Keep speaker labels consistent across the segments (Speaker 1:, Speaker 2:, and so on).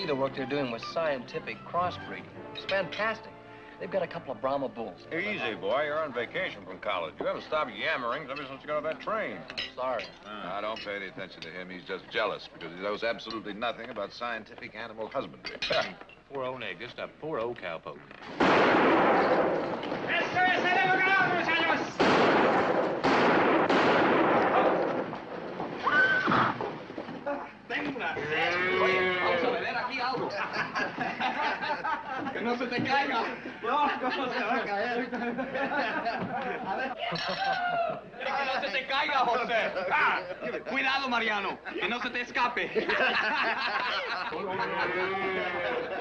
Speaker 1: the work they're doing with scientific crossbreeding. It's fantastic. They've got a couple of Brahma bulls.
Speaker 2: Easy, boy. You're on vacation from college. You haven't stopped yammering ever since you got off that train.
Speaker 1: Sorry.
Speaker 3: Now, don't pay any attention to him. He's just jealous because he knows absolutely nothing about scientific animal husbandry.
Speaker 2: Poor old Nick, just a poor old cowpoke.
Speaker 4: Que no se te caiga. No, ¿cómo se va a caer? Que no se te caiga, José. Ah, cuidado, Mariano, que no se te escape.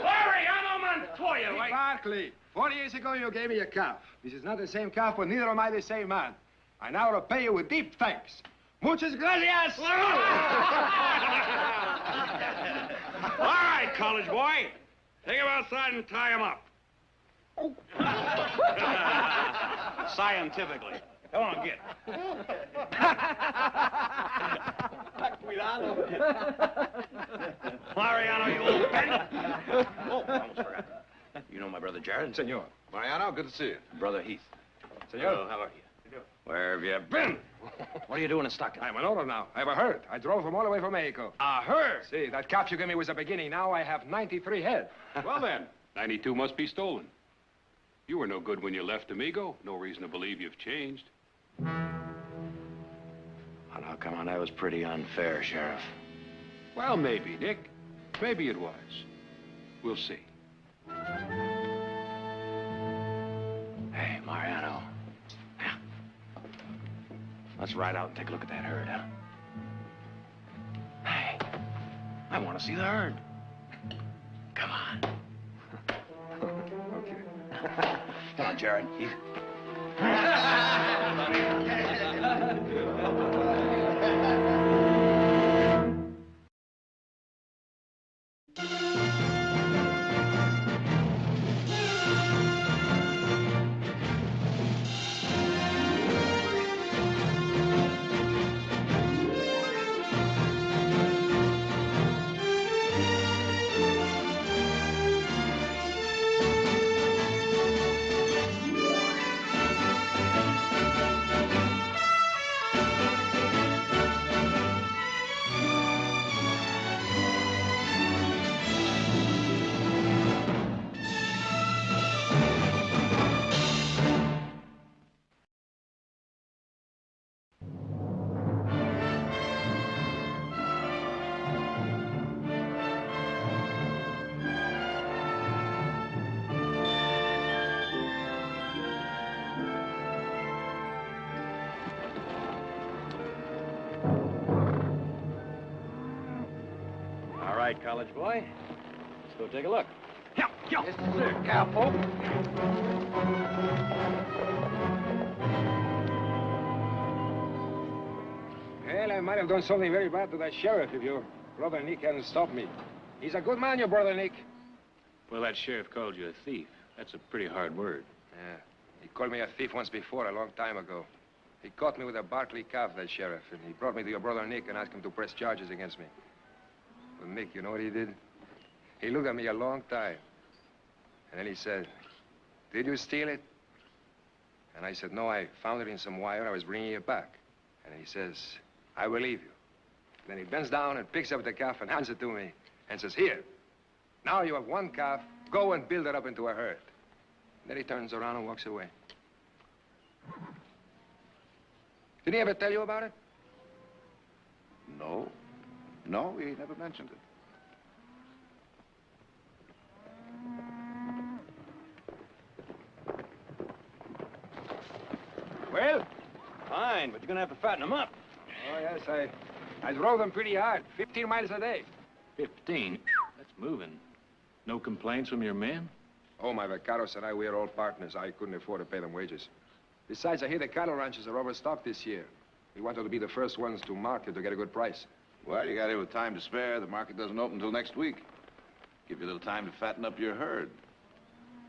Speaker 5: Mariano Montoya, right?
Speaker 6: Barkley, 4 years ago you gave me a calf. This is not the same calf, but neither am I the same man. I now repay you with deep thanks. Muchas gracias!
Speaker 5: All right, college boy. Take him outside and tie him up. Scientifically. Come on, get.
Speaker 4: Cuidado.
Speaker 5: Mariano, you old bend. Oh, almost forgot. You know my brother Jared?
Speaker 6: Senor.
Speaker 3: Mariano, good to see you.
Speaker 5: Brother Heath.
Speaker 6: Senor.
Speaker 5: Oh, how are you? Where have you been? What are you doing in Stockton?
Speaker 6: I'm an owner now. I have a herd. I drove them all the way from Mexico.
Speaker 5: A herd?
Speaker 6: See, that calf you gave me was a beginning. Now I have 93 head.
Speaker 7: Well, then, 92 must be stolen. You were no good when you left Amigo. No reason to believe you've changed.
Speaker 5: Oh, now, come on, that was pretty unfair, Sheriff.
Speaker 7: Well, maybe, Nick. Maybe it was. We'll see.
Speaker 5: Hey, Mariano. Yeah. Let's ride out and take a look at that herd, huh? Hey, I want to see the herd. Come on.
Speaker 6: Okay.
Speaker 5: Come on, Jared. Heath. All right, college boy. Let's go take a look.
Speaker 4: Yes, sir, cowpoke.
Speaker 6: Well, I might have done something very bad to that sheriff if your brother Nick hadn't stopped me. He's a good man, your brother Nick.
Speaker 7: Well, that sheriff called you a thief. That's a pretty hard word.
Speaker 6: Yeah, he called me a thief once before, a long time ago. He caught me with a Barkley calf, that sheriff, and he brought me to your brother Nick and asked him to press charges against me. But Nick, you know what he did? He looked at me a long time. And then he said, "Did you steal it?" And I said, "No, I found it in some wire. I was bringing it back." And he says, "I believe you." Then he bends down and picks up the calf and hands it to me and says, "Here, now you have one calf. Go and build it up into a herd." And then he turns around and walks away. Did he ever tell you about it?
Speaker 3: No. No, he never mentioned it.
Speaker 6: Well?
Speaker 5: Fine, but you're gonna have to fatten them up.
Speaker 6: Oh, yes, I drove them pretty hard, 15 miles a day.
Speaker 7: 15? That's moving. No complaints from your men?
Speaker 6: Oh, my vaqueros and I, we are all partners. I couldn't afford to pay them wages. Besides, I hear the cattle ranches are overstocked this year. We wanted to be the first ones to market to get a good price.
Speaker 3: Well, you got here with time to spare. The market doesn't open until next week. Give you a little time to fatten up your herd.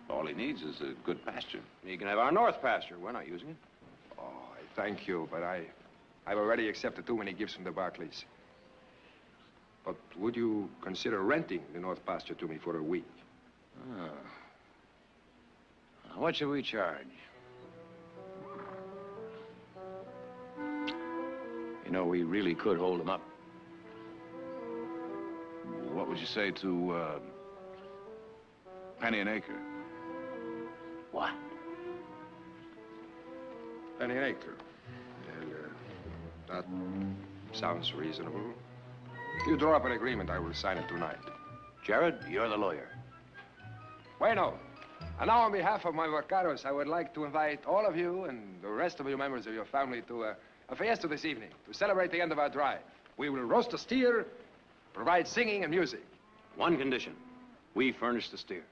Speaker 3: All he needs is a good pasture.
Speaker 5: You can have our north pasture. We're not using it.
Speaker 6: Oh, I thank you, but I've already accepted too many gifts from the Barkleys. But would you consider renting the North Pasture to me for a week?
Speaker 5: Oh. What should we charge? You know, we really could hold them up.
Speaker 3: What would you say to, penny an acre?
Speaker 5: What?
Speaker 6: Penny an acre. Well, that sounds reasonable. If you draw up an agreement, I will sign it tonight.
Speaker 5: Jared, you're the lawyer.
Speaker 6: Bueno. And now, on behalf of my vaqueros, I would like to invite all of you and the rest of you members of your family to a fiesta this evening to celebrate the end of our drive. We will roast a steer, provide singing and music.
Speaker 5: One condition. We furnish the steer.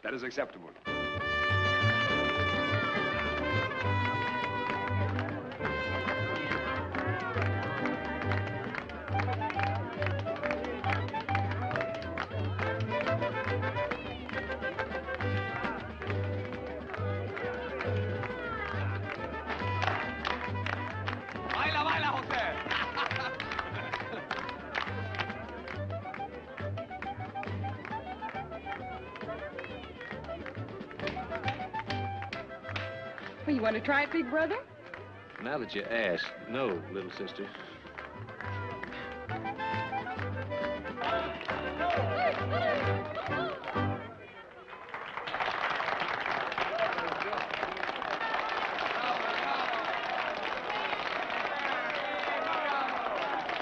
Speaker 6: That is acceptable.
Speaker 8: Well, you want to try it, big brother?
Speaker 5: Now that you ask, no, little sister.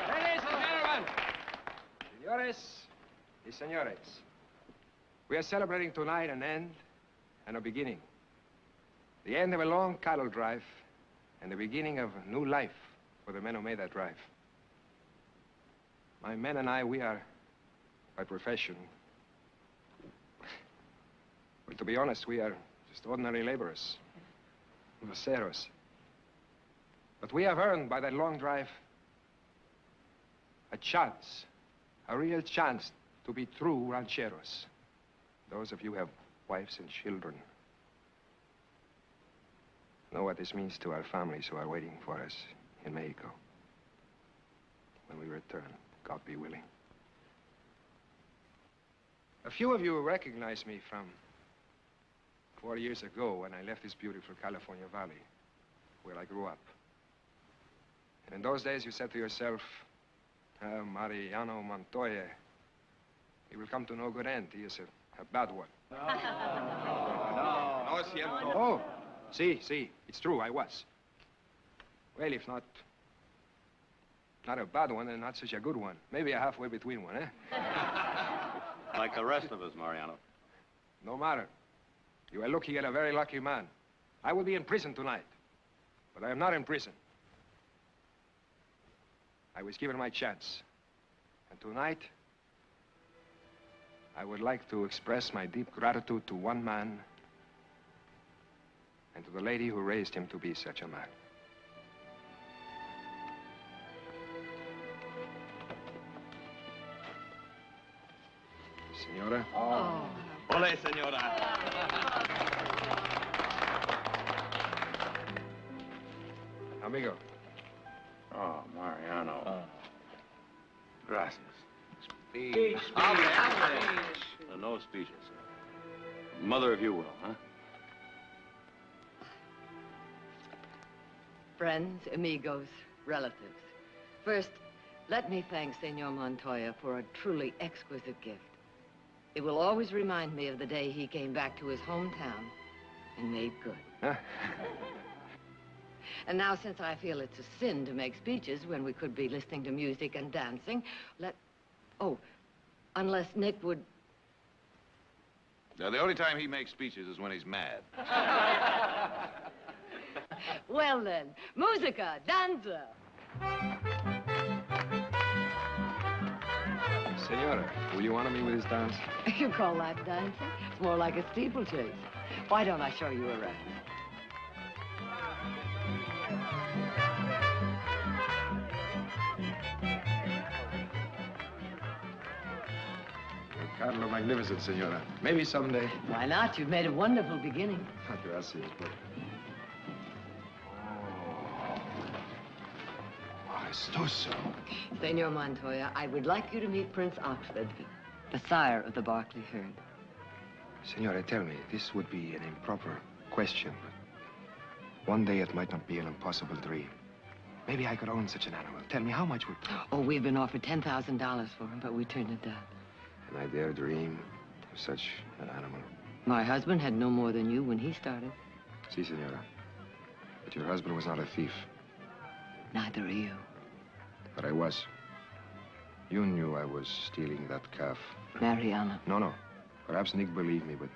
Speaker 6: Ladies and gentlemen, señores y señores, we are celebrating tonight an end and a beginning. The end of a long cattle drive and the beginning of a new life for the men who made that drive. My men and I, we are, by profession, well, to be honest, we are just ordinary laborers, voceros. But we have earned by that long drive a chance, a real chance to be true rancheros. Those of you who have wives and children know what this means to our families who are waiting for us in Mexico. When we return, God be willing. A few of you recognize me from 4 years ago when I left this beautiful California valley where I grew up. And in those days you said to yourself, Mariano Montoya, he will come to no good end. He is a bad one. No, es cierto. Oh. See, it's true, I was. Well, if not a bad one, then not such a good one. Maybe a halfway between one, eh?
Speaker 5: Like the rest of us, Mariano.
Speaker 6: No matter. You are looking at a very lucky man. I will be in prison tonight, but I am not in prison. I was given my chance. And tonight, I would like to express my deep gratitude to one man and to the lady who raised him to be such a man. Senora?
Speaker 8: Oh.
Speaker 4: Ole, senora.
Speaker 6: Amigo.
Speaker 5: Oh, Mariano. Gracias.
Speaker 4: Speech.
Speaker 5: No speeches. Mother, if you will, huh?
Speaker 9: Friends, amigos, relatives. First, let me thank Senor Montoya for a truly exquisite gift. It will always remind me of the day he came back to his hometown and made good.
Speaker 6: Huh?
Speaker 9: And now, since I feel it's a sin to make speeches when we could be listening to music and dancing, unless Nick would...
Speaker 3: Now, the only time he makes speeches is when he's mad.
Speaker 9: Well then, musica, danza.
Speaker 6: Senora, will you honor me with this dance?
Speaker 9: You call that dancing? It's more like a steeplechase. Why don't I show you around?
Speaker 6: Carlo, magnificent, senora. Maybe someday.
Speaker 9: Why not? You've made a wonderful beginning.
Speaker 6: Gracias, but... Oh, Maestoso.
Speaker 9: Senor Montoya, I would like you to meet Prince Oxford, the sire of the Barkley herd.
Speaker 6: Senora, tell me, this would be an improper question, but one day it might not be an impossible dream. Maybe I could own such an animal. Tell me, how much would...
Speaker 9: Oh, we've been offered $10,000 for him, but we turned it down.
Speaker 6: And I dare dream of such an animal.
Speaker 9: My husband had no more than you when he started.
Speaker 6: Si, senora. But your husband was not a thief.
Speaker 9: Neither are you.
Speaker 6: But I was. You knew I was stealing that calf.
Speaker 9: Mariana.
Speaker 6: No. Perhaps Nick believed me, but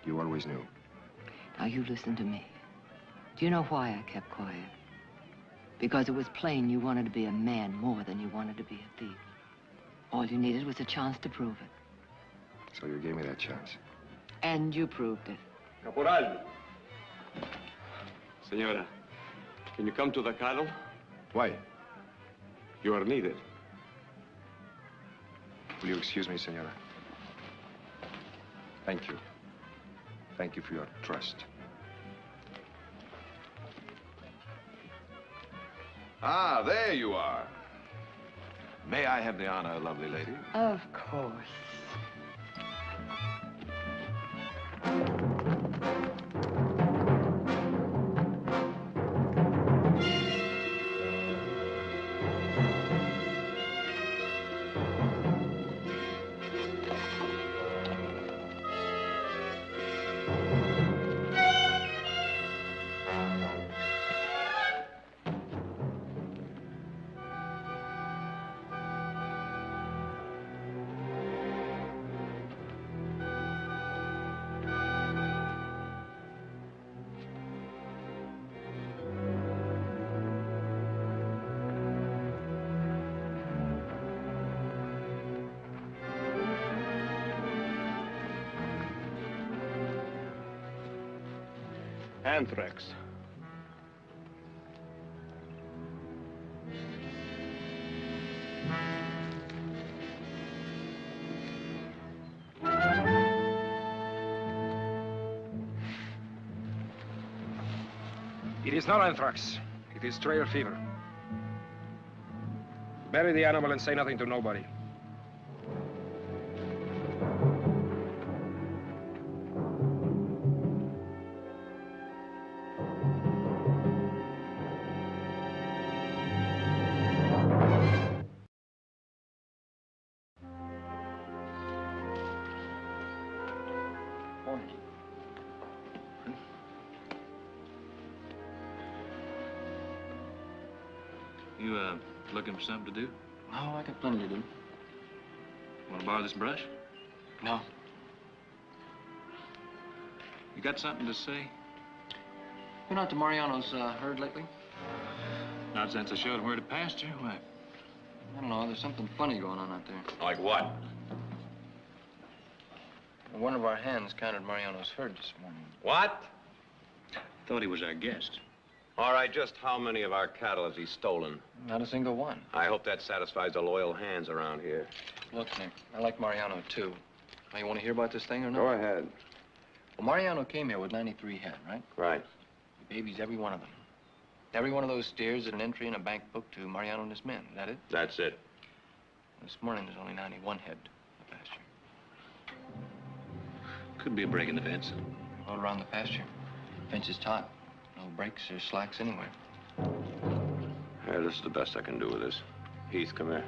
Speaker 6: you always knew.
Speaker 9: Now, you listen to me. Do you know why I kept quiet? Because it was plain you wanted to be a man more than you wanted to be a thief. All you needed was a chance to prove it.
Speaker 6: So you gave me that chance.
Speaker 9: And you proved it.
Speaker 10: Caporal. Senora, can you come to the cattle?
Speaker 6: Why?
Speaker 10: You are needed.
Speaker 6: Will you excuse me, senora? Thank you. Thank you for your trust.
Speaker 3: Ah, there you are. May I have the honor, lovely lady?
Speaker 9: Of course.
Speaker 10: Anthrax.
Speaker 6: It is not anthrax. It is trail fever. Bury the animal and say nothing to nobody.
Speaker 1: You, looking for something to do?
Speaker 11: No, I got plenty to do.
Speaker 1: Want to borrow this brush?
Speaker 11: No.
Speaker 1: You got something to say? Been out to Mariano's herd lately? Not since I showed him where to pasture. Why? I don't know. There's something funny going on out there.
Speaker 2: Like what?
Speaker 1: One of our hands counted Mariano's herd this morning.
Speaker 2: What?
Speaker 1: Thought he was our guest.
Speaker 2: All right, just how many of our cattle has he stolen?
Speaker 1: Not a single one.
Speaker 2: I hope that satisfies the loyal hands around here.
Speaker 1: Look, Nick, I like Mariano, too. Now, you want to hear about this thing or not?
Speaker 2: Go ahead.
Speaker 1: Well, Mariano came here with 93 head, right?
Speaker 2: Right.
Speaker 1: He babies every one of them. Every one of those steers is an entry in a bank book to Mariano and his men. Is that it?
Speaker 2: That's it.
Speaker 1: This morning, there's only 91 head in the pasture. Could be a break in the fence. All around the pasture. Fence is taut. No breaks or slacks anywhere.
Speaker 2: Here, this is the best I can do with this. Heath, come here.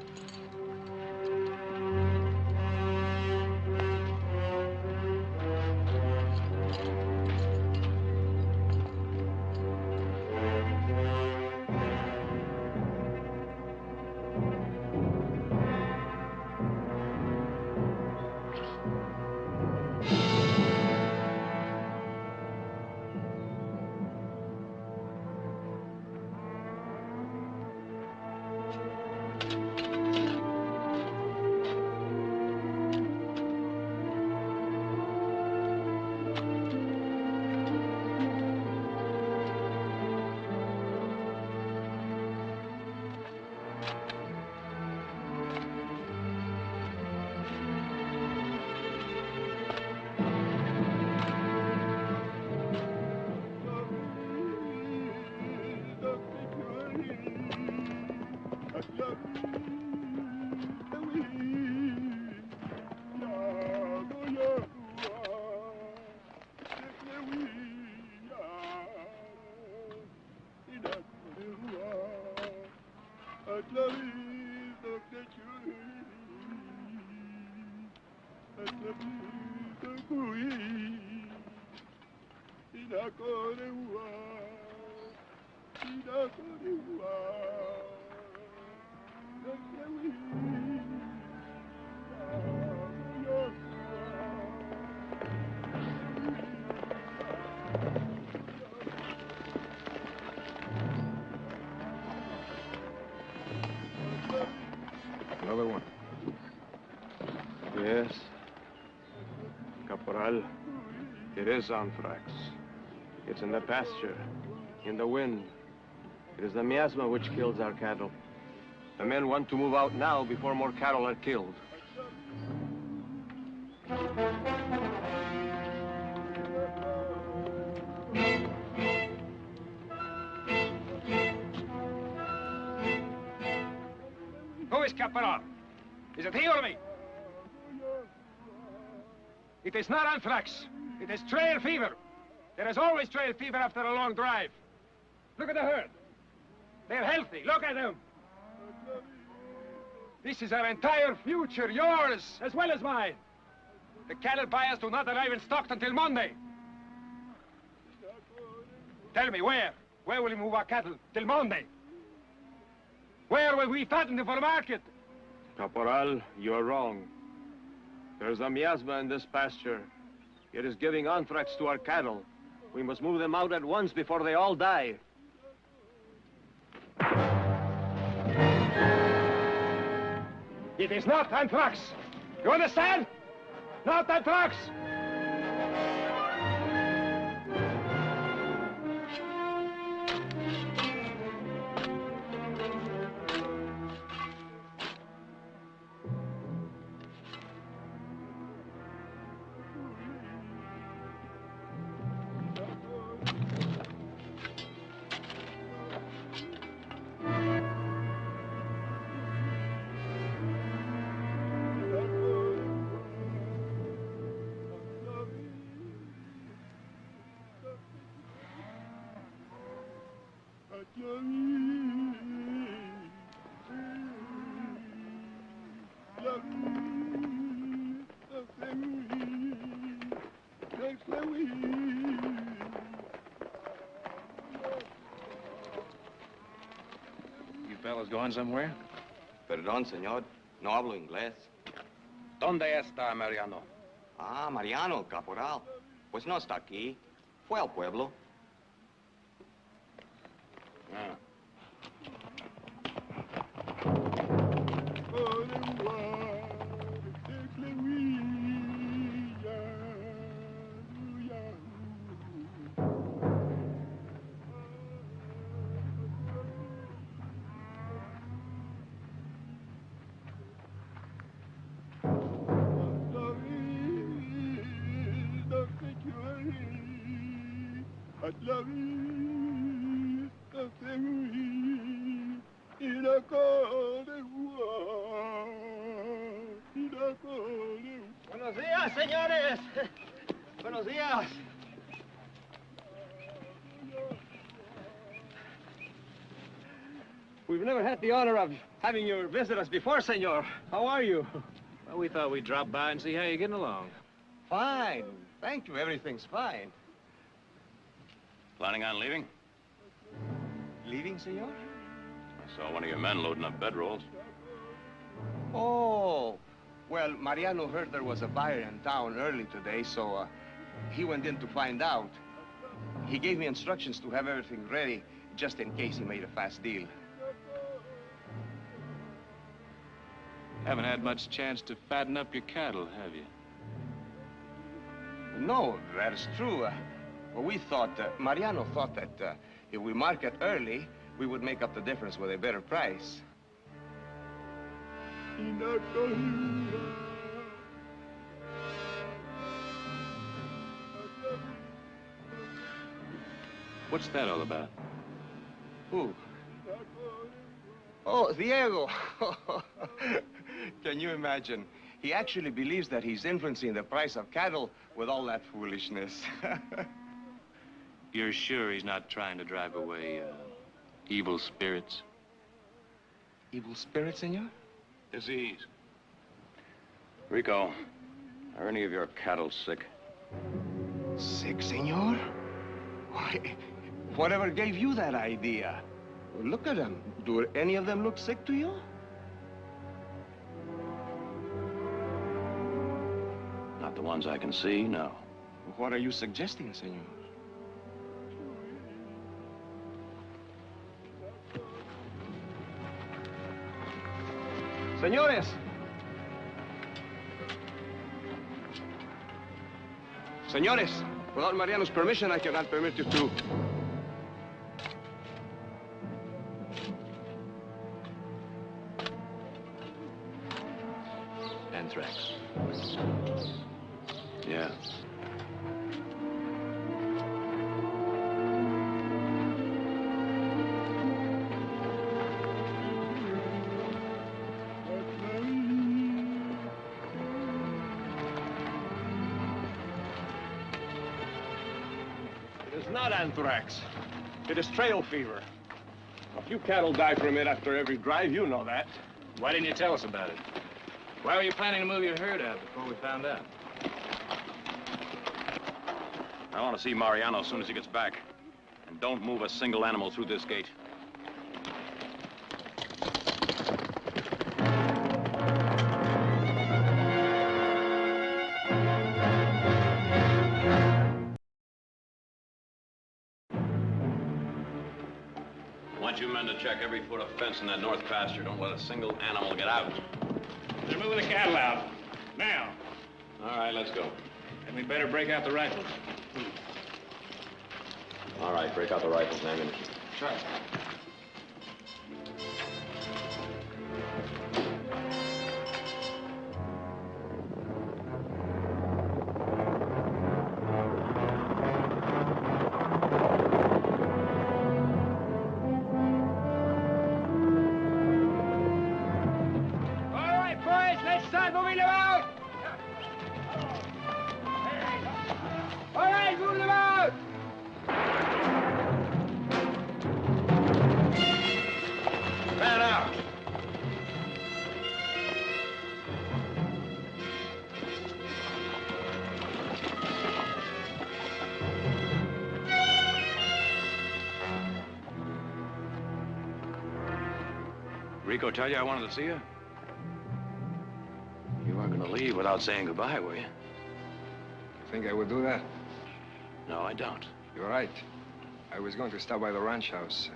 Speaker 6: Another one.
Speaker 10: Yes. Caporal, it is anthrax. It's in the pasture, in the wind. It is the miasma which kills our cattle. The men want to move out now before more cattle are killed.
Speaker 6: Who is Caporal? Is it he or me? It is not anthrax. It is trail fever. There is always trail fever after a long drive. Look at the herd. They're healthy. Look at them. This is our entire future, yours as well as mine. The cattle buyers do not arrive in Stockton till Monday. Tell me, where? Where will we move our cattle till Monday? Where will we fatten them for market?
Speaker 10: Caporal, you're wrong. There's a miasma in this pasture. It is giving anthrax to our cattle. We must move them out at once before they all die.
Speaker 6: It is not anthrax. You understand? Not anthrax.
Speaker 1: You fellas going somewhere?
Speaker 12: Perdón, señor. No hablo inglés.
Speaker 6: ¿Dónde está Mariano?
Speaker 12: Ah, Mariano, caporal. Pues no está aquí. Fue al pueblo.
Speaker 6: Ah.
Speaker 4: Buenos días, señores. Buenos días.
Speaker 10: We've never had the honor of having you visit us before, senor. How are you?
Speaker 1: Well, we thought we'd drop by and see how you're getting along.
Speaker 10: Fine. Thank you. Everything's fine.
Speaker 5: Planning on leaving?
Speaker 10: Leaving, senor?
Speaker 5: I saw one of your men loading up bedrolls.
Speaker 10: Oh. Well, Mariano heard there was a buyer in town early today, so he went in to find out. He gave me instructions to have everything ready just in case he made a fast deal.
Speaker 1: Haven't had much chance to fatten up your cattle, have you?
Speaker 10: No, that is true. Well, we thought, Mariano thought that if we market early, we would make up the difference with a better price.
Speaker 1: What's that all about?
Speaker 10: Who? Oh, Diego. Can you imagine? He actually believes that he's influencing the price of cattle with all that foolishness.
Speaker 1: You're sure he's not trying to drive away evil spirits?
Speaker 4: Evil spirit, senor?
Speaker 7: Disease.
Speaker 5: Rico, are any of your cattle sick?
Speaker 4: Sick, senor? Why, whatever gave you that idea? Look at them. Do any of them look sick to you?
Speaker 5: Not the ones I can see, no.
Speaker 4: What are you suggesting, senor?
Speaker 10: Señores! Señores, without Mariano's permission, I cannot permit you to.
Speaker 5: Anthrax. Yeah.
Speaker 10: It is not anthrax. It is trail fever. A few cattle die from it after every drive. You know that.
Speaker 1: Why didn't you tell us about it? Why were you planning to move your herd out before we found out?
Speaker 5: I want to see Mariano as soon as he gets back. And don't move a single animal through this gate. I want you men to check every foot of fence in that north pasture. Don't let a single animal get out.
Speaker 7: They're moving the cattle out. Now.
Speaker 5: All right, let's go.
Speaker 7: And we better break out the rifles.
Speaker 5: All right, break out the rifles and ammunition.
Speaker 1: Sure.
Speaker 5: Rico tell you I wanted to see you? You weren't going to leave without saying goodbye, were you?
Speaker 6: You think I would do that?
Speaker 5: No, I don't.
Speaker 6: You're right. I was going to stop by the ranch house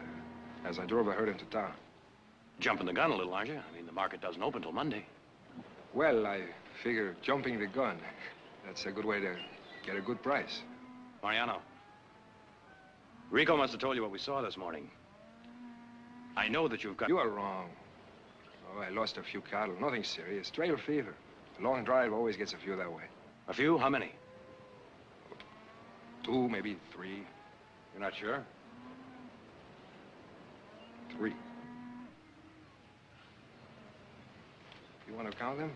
Speaker 6: as I drove the herd into town.
Speaker 5: Jumping the gun a little, aren't you? I mean, the market doesn't open till Monday.
Speaker 6: Well, I figure jumping the gun, that's a good way to get a good price.
Speaker 5: Mariano, Rico must have told you what we saw this morning. I know that you've got...
Speaker 6: You are wrong. Oh, I lost a few cattle. Nothing serious. Trail fever. A long drive always gets a few that way.
Speaker 5: A few? How many?
Speaker 6: 2, maybe 3.
Speaker 5: You're not sure?
Speaker 6: 3. You want to count them?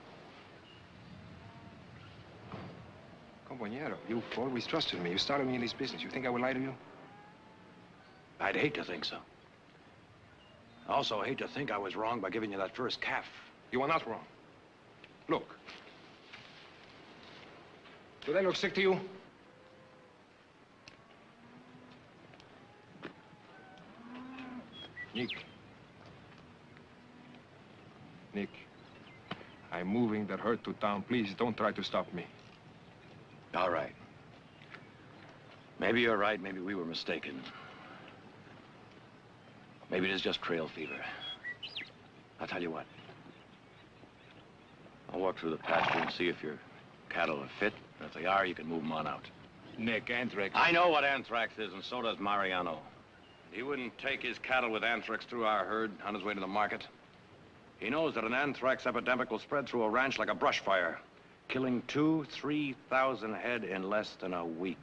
Speaker 6: Compañero, you've always trusted me. You started me in this business. You think I would lie to you?
Speaker 5: I'd hate to think so. I also hate to think I was wrong by giving you that first calf.
Speaker 6: You are not wrong. Look. Do they look sick to you? Nick. Nick. I'm moving that herd to town. Please, don't try to stop me.
Speaker 5: All right. Maybe you're right. Maybe we were mistaken. Maybe it is just trail fever. I'll tell you what. I'll walk through the pasture and see if your cattle are fit. And if they are, you can move them on out.
Speaker 7: Nick, anthrax.
Speaker 5: I know what anthrax is, and so does Mariano. He wouldn't take his cattle with anthrax through our herd on his way to the market. He knows that an anthrax epidemic will spread through a ranch like a brush fire, killing 2,000 to 3,000 head in less than a week.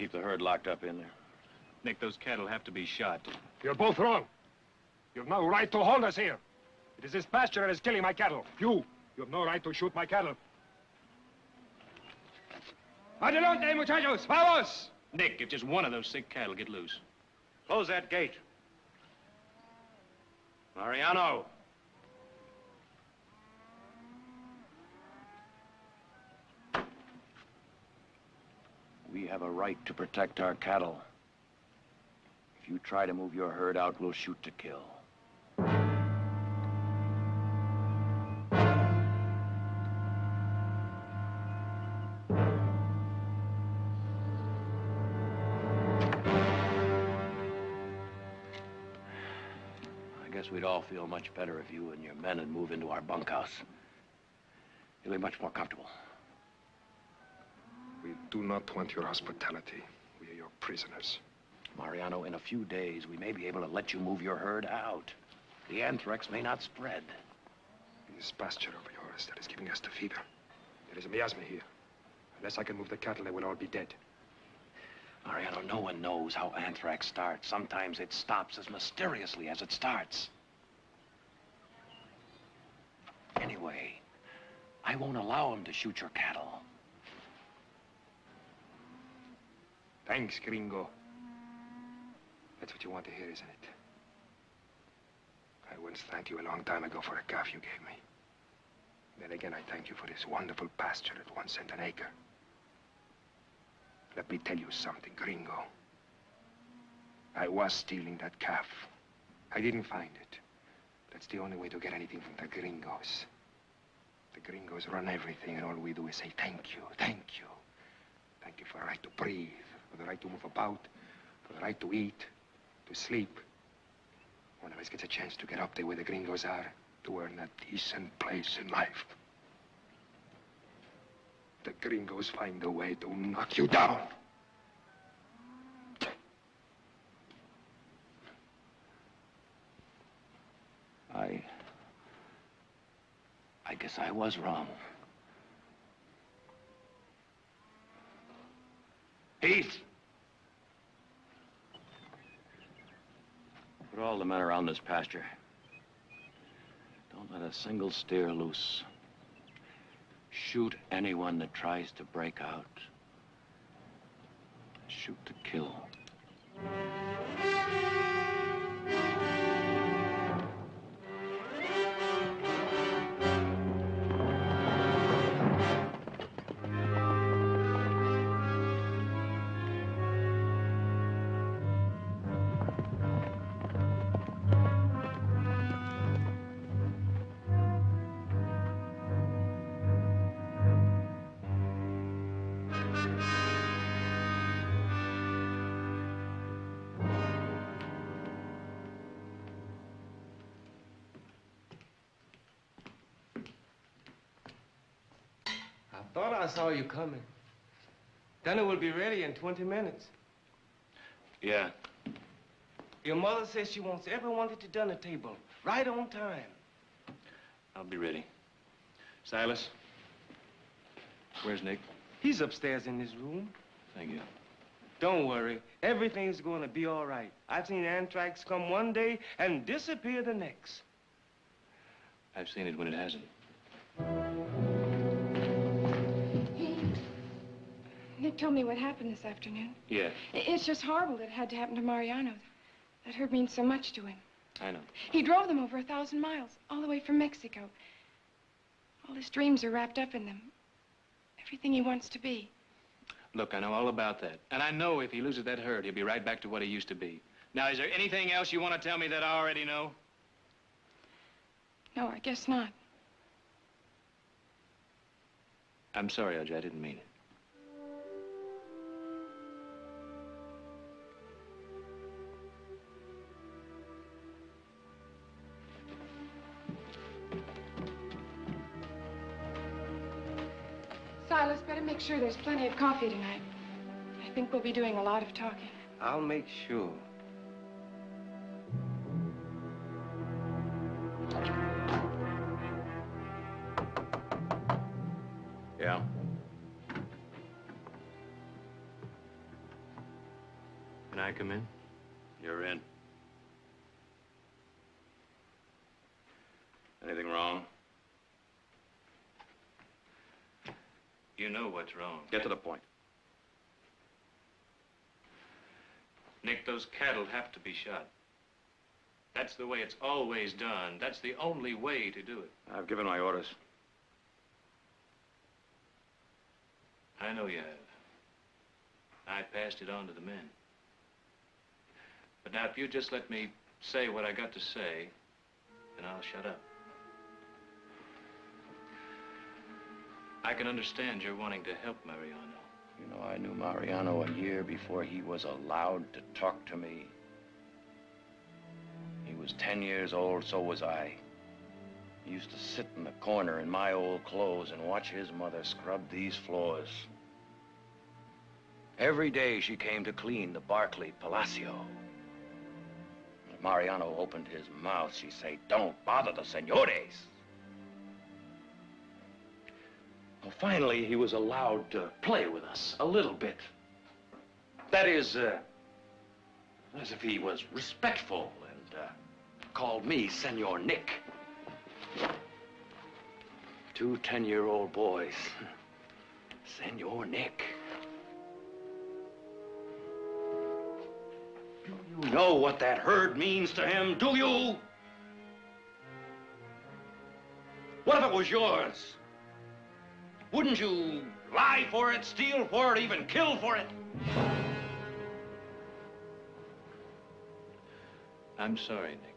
Speaker 5: keep the herd locked up in there.
Speaker 7: Nick, those cattle have to be shot.
Speaker 6: You're both wrong. You've no right to hold us here. It is this pasture that is killing my cattle. You have no right to shoot my cattle. Adelante, muchachos! Vamos!
Speaker 7: Nick, if just one of those sick cattle get loose.
Speaker 5: Close that gate. Mariano! We have a right to protect our cattle. If you try to move your herd out, we'll shoot to kill. I guess we'd all feel much better if you and your men would move into our bunkhouse. You'll be much more comfortable.
Speaker 6: We do not want your hospitality. We are your prisoners.
Speaker 5: Mariano, in a few days, we may be able to let you move your herd out. The anthrax may not spread.
Speaker 6: This pasture of yours that is giving us the fever. There is a miasma here. Unless I can move the cattle, they will all be dead.
Speaker 5: Mariano, no one knows how anthrax starts. Sometimes it stops as mysteriously as it starts. Anyway, I won't allow them to shoot your cattle.
Speaker 6: Thanks, gringo. That's what you want to hear, isn't it? I once thanked you a long time ago for a calf you gave me. Then again, I thank you for this wonderful pasture at 1 cent an acre. Let me tell you something, gringo. I was stealing that calf. I didn't find it. That's the only way to get anything from the gringos. The gringos run everything, and all we do is say, thank you, thank you. Thank you for the right to breathe, for the right to move about, for the right to eat, to sleep. One of us gets a chance to get up there where the gringos are, to earn a decent place in life. The gringos find a way to knock you down.
Speaker 5: I guess I was wrong. Heath! Put all the men around this pasture. Don't let a single steer loose. Shoot anyone that tries to break out. Shoot to kill.
Speaker 10: I thought I saw you coming. Dinner will be ready in 20 minutes.
Speaker 5: Yeah.
Speaker 10: Your mother says she wants everyone at the dinner table, right on time.
Speaker 5: I'll be ready. Silas, where's Nick?
Speaker 10: He's upstairs in his room.
Speaker 5: Thank you.
Speaker 10: Don't worry. Everything's going to be all right. I've seen anthrax come one day and disappear the next.
Speaker 5: I've seen it when it hasn't.
Speaker 8: Nick told me what happened this afternoon.
Speaker 5: Yeah,
Speaker 8: It's just horrible that it had to happen to Mariano. That herd means so much to him.
Speaker 5: I know.
Speaker 8: He drove them over 1,000 miles, all the way from Mexico. All his dreams are wrapped up in them. Everything he wants to be.
Speaker 7: Look, I know all about that. And I know if he loses that herd, he'll be right back to what he used to be. Now, is there anything else you want to tell me that I already know?
Speaker 8: No, I guess not.
Speaker 5: I'm sorry, Elgie, I didn't mean it.
Speaker 8: Silas, better make sure there's plenty of coffee tonight. I think we'll be doing a lot of talking.
Speaker 10: I'll make sure.
Speaker 5: Yeah?
Speaker 7: come in?
Speaker 5: You're in. Anything wrong?
Speaker 7: You know what's wrong.
Speaker 5: Get to the point.
Speaker 7: Nick, those cattle have to be shot. That's the way it's always done. That's the only way to do it.
Speaker 5: I've given my orders.
Speaker 7: I know you have. I passed it on to the men. But now, if you just let me say what I got to say, then I'll shut up. I can understand you're wanting to help Mariano.
Speaker 5: You know, I knew Mariano a year before he was allowed to talk to me. He was 10 years old, so was I. He used to sit in the corner in my old clothes and watch his mother scrub these floors. Every day she came to clean the Barkley Palacio. If Mariano opened his mouth, she'd say, "Don't bother the senores." Well, finally, he was allowed to play with us a little bit. That is, as if he was respectful and called me Senor Nick. 2 10-year-old boys. Senor Nick. Do you know what that herd means to him? Do you? What if it was yours? Wouldn't you lie for it, steal for it, even kill for it?
Speaker 7: I'm sorry, Nick.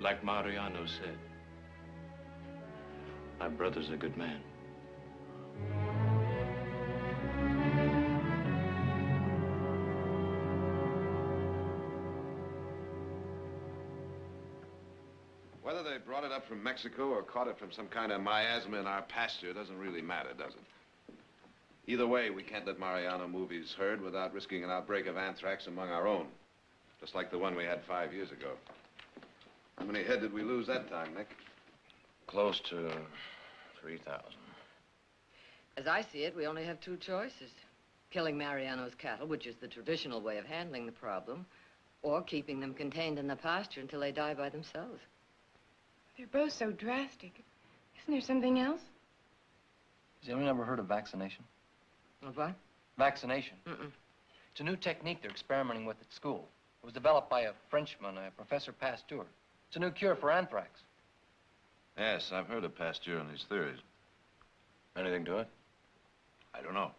Speaker 7: Like Mariano said, my brother's a good man.
Speaker 3: Whether they brought it up from Mexico or caught it from some kind of miasma in our pasture doesn't really matter, does it? Either way, we can't let Mariano move his herd without risking an outbreak of anthrax among our own. Just like the one we had 5 years ago. How many head did we lose that time, Nick?
Speaker 5: Close to 3,000.
Speaker 9: As I see it, we only have 2 choices. Killing Mariano's cattle, which is the traditional way of handling the problem, or keeping them contained in the pasture until they die by themselves.
Speaker 8: They're both so drastic. Isn't there something else?
Speaker 11: Has anyone ever heard of vaccination?
Speaker 9: Of what?
Speaker 11: Vaccination.
Speaker 9: Mm-mm.
Speaker 11: It's a new technique they're experimenting with at school. It was developed by a Frenchman, Professor Pasteur. It's a new cure for anthrax.
Speaker 3: Yes, I've heard of Pasteur and his theories.
Speaker 5: Anything to it?
Speaker 3: I don't know.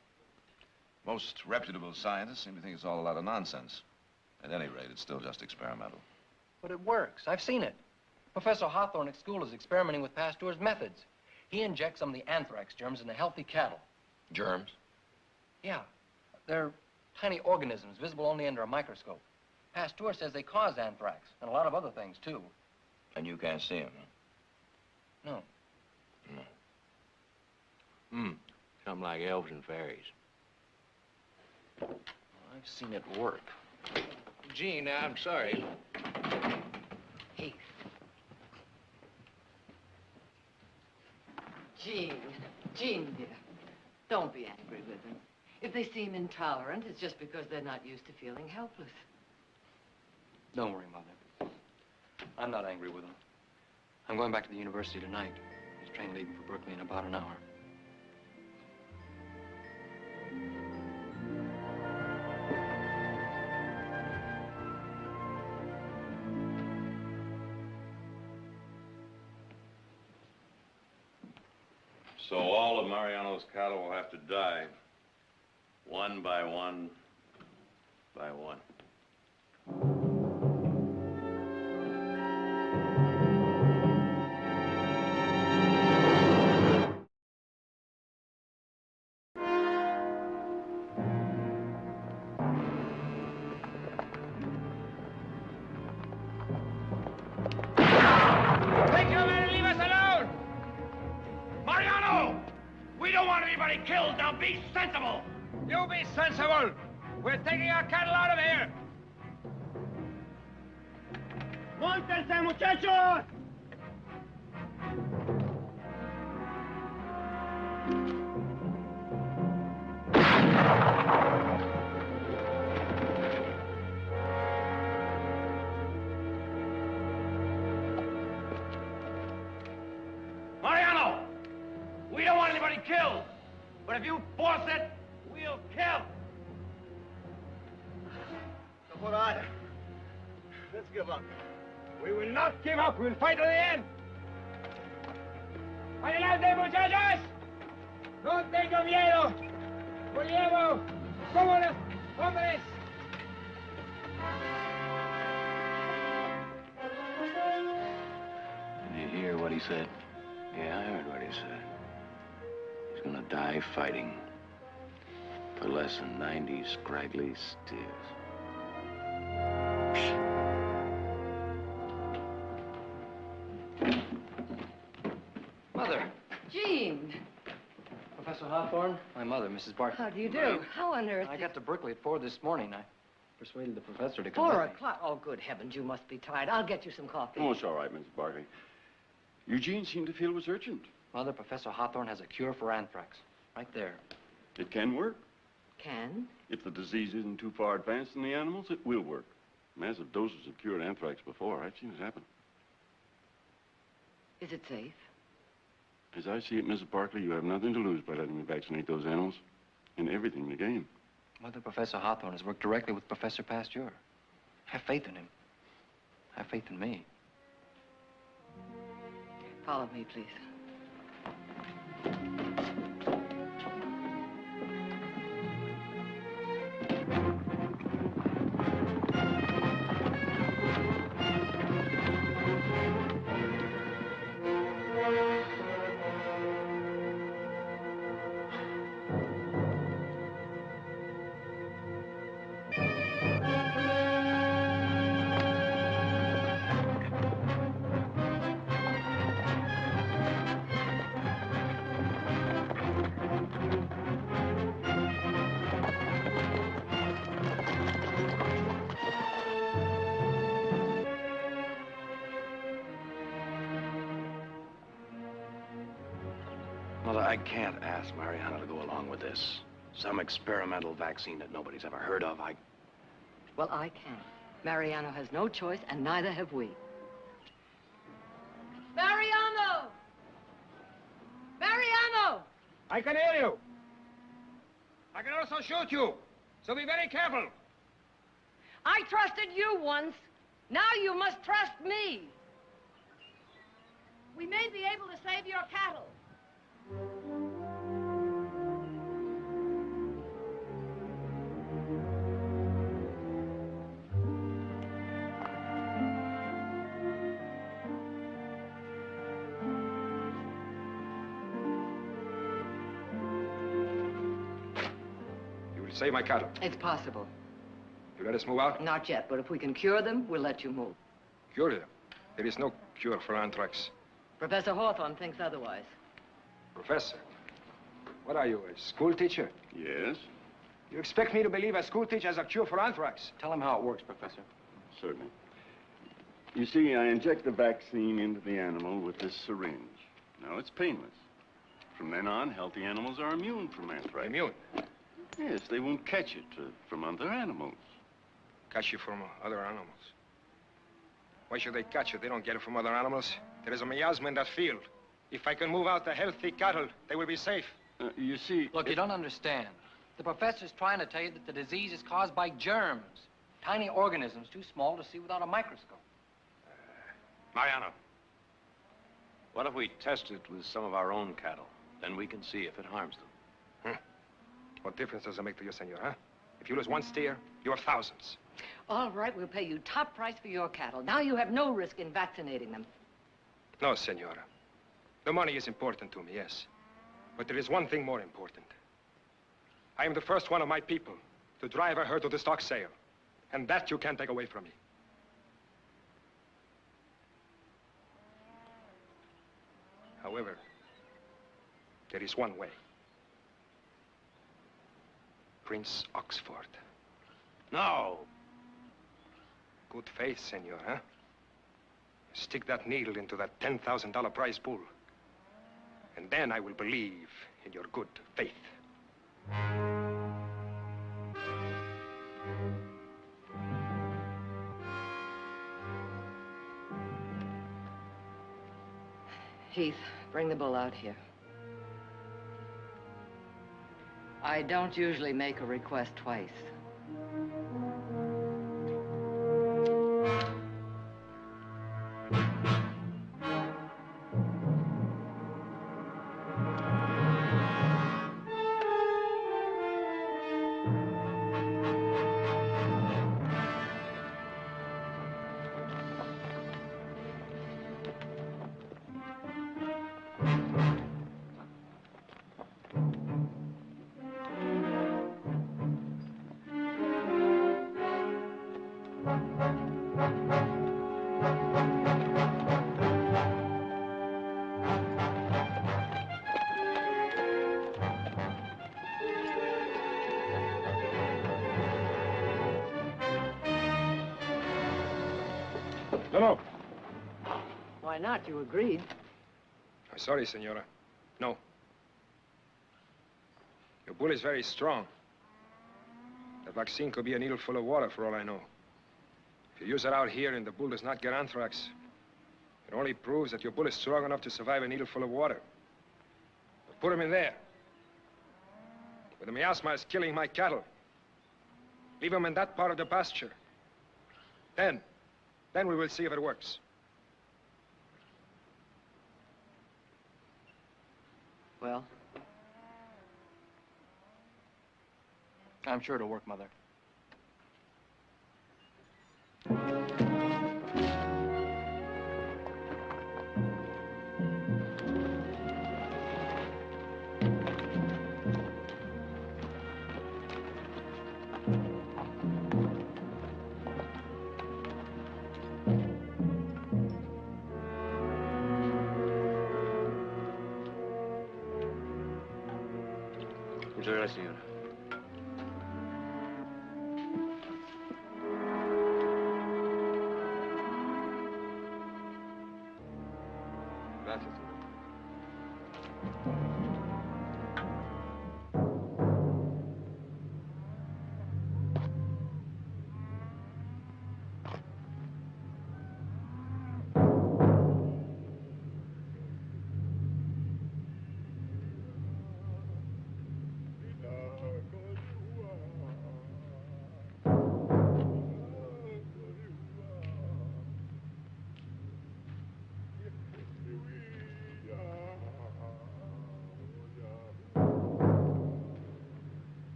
Speaker 3: Most reputable scientists seem to think it's all a lot of nonsense. At any rate, it's still just experimental.
Speaker 11: But it works. I've seen it. Professor Hawthorne at school is experimenting with Pasteur's methods. He injects some of the anthrax germs into healthy cattle.
Speaker 5: Germs?
Speaker 11: Yeah. They're tiny organisms visible only under a microscope. Pasteur says they cause anthrax and a lot of other things, too.
Speaker 5: And you can't see them, huh?
Speaker 11: No.
Speaker 7: Something like elves and fairies.
Speaker 11: Well, I've seen it work.
Speaker 7: Gene, I'm sorry.
Speaker 9: Heath. Jean, dear, don't be angry with them. If they seem intolerant, it's just because they're not used to feeling helpless.
Speaker 11: Don't worry, Mother. I'm not angry with him. I'm going back to the university tonight. His train leaving for Berkeley in about an hour.
Speaker 5: So all of Mariano's cattle will have to die, one by one by one.
Speaker 2: Take your men and leave us alone! Mariano! We don't want anybody killed. Now be sensible! You be sensible! We're taking our cattle out of here!
Speaker 4: ¡Móntense, muchachos!
Speaker 5: Mariano! We don't want anybody killed. But if you force it, we'll kill.
Speaker 4: Caporal, let's give up. We will not give up. We'll fight to the end. Adelante, muchachos. No tengo miedo. Volvemos. Como los hombres.
Speaker 5: Did you hear what he said? Yeah, I heard what he said. He's gonna die fighting for less than 90 scraggly steers.
Speaker 11: Mother.
Speaker 9: Jean!
Speaker 11: Professor Hawthorne, my mother, Mrs. Barkley.
Speaker 9: How do you do? How on earth?
Speaker 11: I got to Berkeley at 4 this morning. I persuaded the professor to come
Speaker 9: 4
Speaker 11: with me.
Speaker 9: o'clock? Oh, good heavens, you must be tired. I'll get you some coffee.
Speaker 13: Oh, it's all right, Mrs. Barkley. Eugene seemed to feel it was urgent.
Speaker 11: Mother, Professor Hawthorne has a cure for anthrax. Right there.
Speaker 13: It can work.
Speaker 9: Can?
Speaker 13: If the disease isn't too far advanced in the animals, it will work. Massive doses have cured anthrax before. I've seen it happen.
Speaker 9: Is it safe?
Speaker 13: As I see it, Mrs. Barkley, you have nothing to lose by letting me vaccinate those animals, and everything to gain.
Speaker 11: Mother, Professor Hawthorne has worked directly with Professor Pasteur. Have faith in him. Have faith in me.
Speaker 9: Follow me, please.
Speaker 5: Mother, I can't ask Mariano to go along with this. Some experimental vaccine that nobody's ever heard of.
Speaker 9: Well, I can. Mariano has no choice, and neither have we. Mariano! Mariano!
Speaker 4: I can hear you. I can also shoot you. So be very careful.
Speaker 9: I trusted you once. Now you must trust me. We may be able to save your cattle.
Speaker 6: You will save my cattle.
Speaker 9: It's possible.
Speaker 6: You let us move out?
Speaker 9: Not yet, but if we can cure them, we'll let you move.
Speaker 6: Cure them? There is no cure for anthrax.
Speaker 9: Professor Hawthorne thinks otherwise.
Speaker 6: Professor, what are you, a school teacher?
Speaker 13: Yes,
Speaker 6: You expect me to believe a school teacher has a cure for anthrax?
Speaker 11: Tell him how it works, Professor.
Speaker 13: certainly. You see, I inject the vaccine into the animal with this syringe. Now, it's painless. From then on, healthy animals are immune from anthrax.
Speaker 6: Immune?
Speaker 13: Yes, they won't catch it from other animals.
Speaker 6: Catch you from other animals? Why should they catch it? They don't get it from other animals. There is a miasma in that field. If I can move out the healthy cattle, they will be safe.
Speaker 13: You see...
Speaker 11: Look, you don't understand. The professor's trying to tell you that the disease is caused by germs. Tiny organisms too small to see without a microscope.
Speaker 5: Mariano, what if we test it with some of our own cattle? Then we can see if it harms them.
Speaker 6: What difference does it make to you, senor, huh? If you lose one steer, you have thousands.
Speaker 9: All right, we'll pay you top price for your cattle. Now you have no risk in vaccinating them.
Speaker 6: No, senora. The money is important to me, yes. But there is one thing more important. I am the first one of my people to drive a herd to the stock sale. And that you can't take away from me. However, there is one way. Prince Oxford.
Speaker 5: No.
Speaker 6: Good faith, senor, huh? Stick that needle into that $10,000 prize pool. And then I will believe in your good faith.
Speaker 9: Heath, bring the bull out here. I don't usually make a request twice.
Speaker 6: No.
Speaker 9: Why not? You agreed.
Speaker 6: I'm sorry, Senora. No. Your bull is very strong. The vaccine could be a needle full of water, for all I know. If you use it out here and the bull does not get anthrax, it only proves that your bull is strong enough to survive a needle full of water. But put him in there, where the miasma is killing my cattle. Leave him in that part of the pasture. Then we will see if it works.
Speaker 9: Well?
Speaker 11: I'm sure it'll work, Mother.
Speaker 1: Muchas gracias, señora.
Speaker 3: Gracias, señor.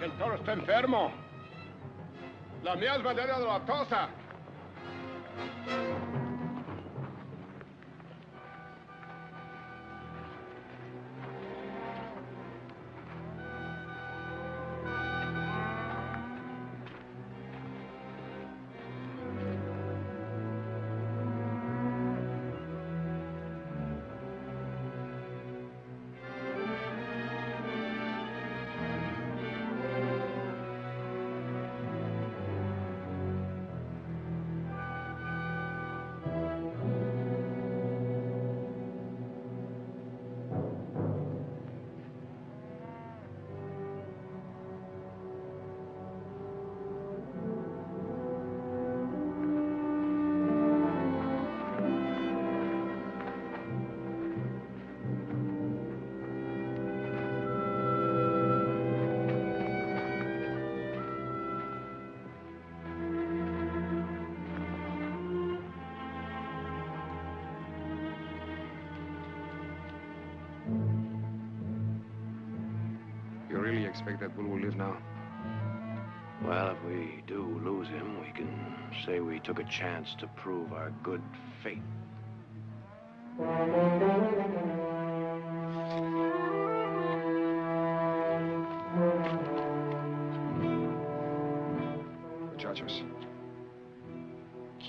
Speaker 14: El toro está enfermo. La miasma le ha dado la tosa.
Speaker 6: You really expect that bull will live now?
Speaker 5: Well, if we do lose him, we can say we took a chance to prove our good faith.
Speaker 6: Muchachos,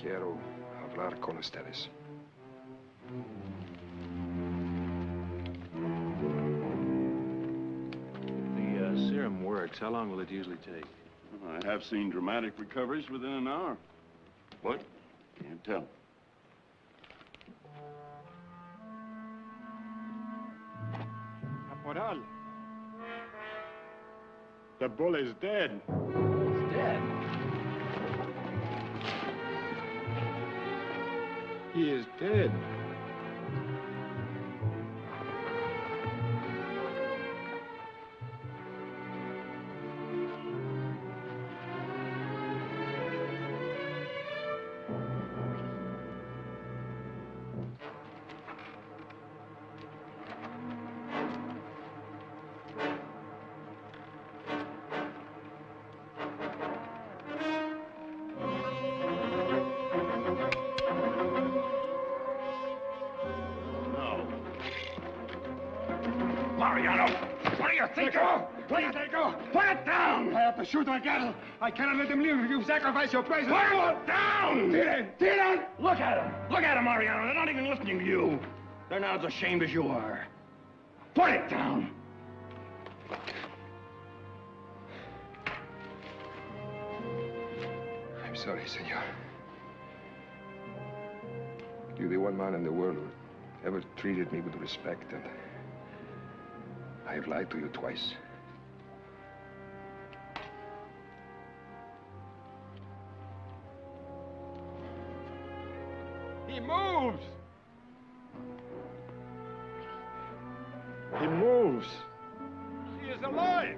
Speaker 6: quiero hablar con ustedes.
Speaker 10: The serum works. How long will it usually take?
Speaker 13: I have seen dramatic recoveries within an hour.
Speaker 5: What?
Speaker 13: Can't tell.
Speaker 14: Caporal. The bull is dead.
Speaker 11: He's dead.
Speaker 14: He is dead. Mariano, what do you think? Let it go! Put it down! I have to shoot my cattle. I cannot let them live if you sacrifice your places. Put it down! Tiran! Look at them! Look at them, Mariano. They're not even listening to you. They're not as ashamed as you are. Put it down!
Speaker 6: I'm sorry, senor. You're the one man in the world who ever treated me with respect, and I have lied to you twice.
Speaker 14: He moves! He moves! He is alive!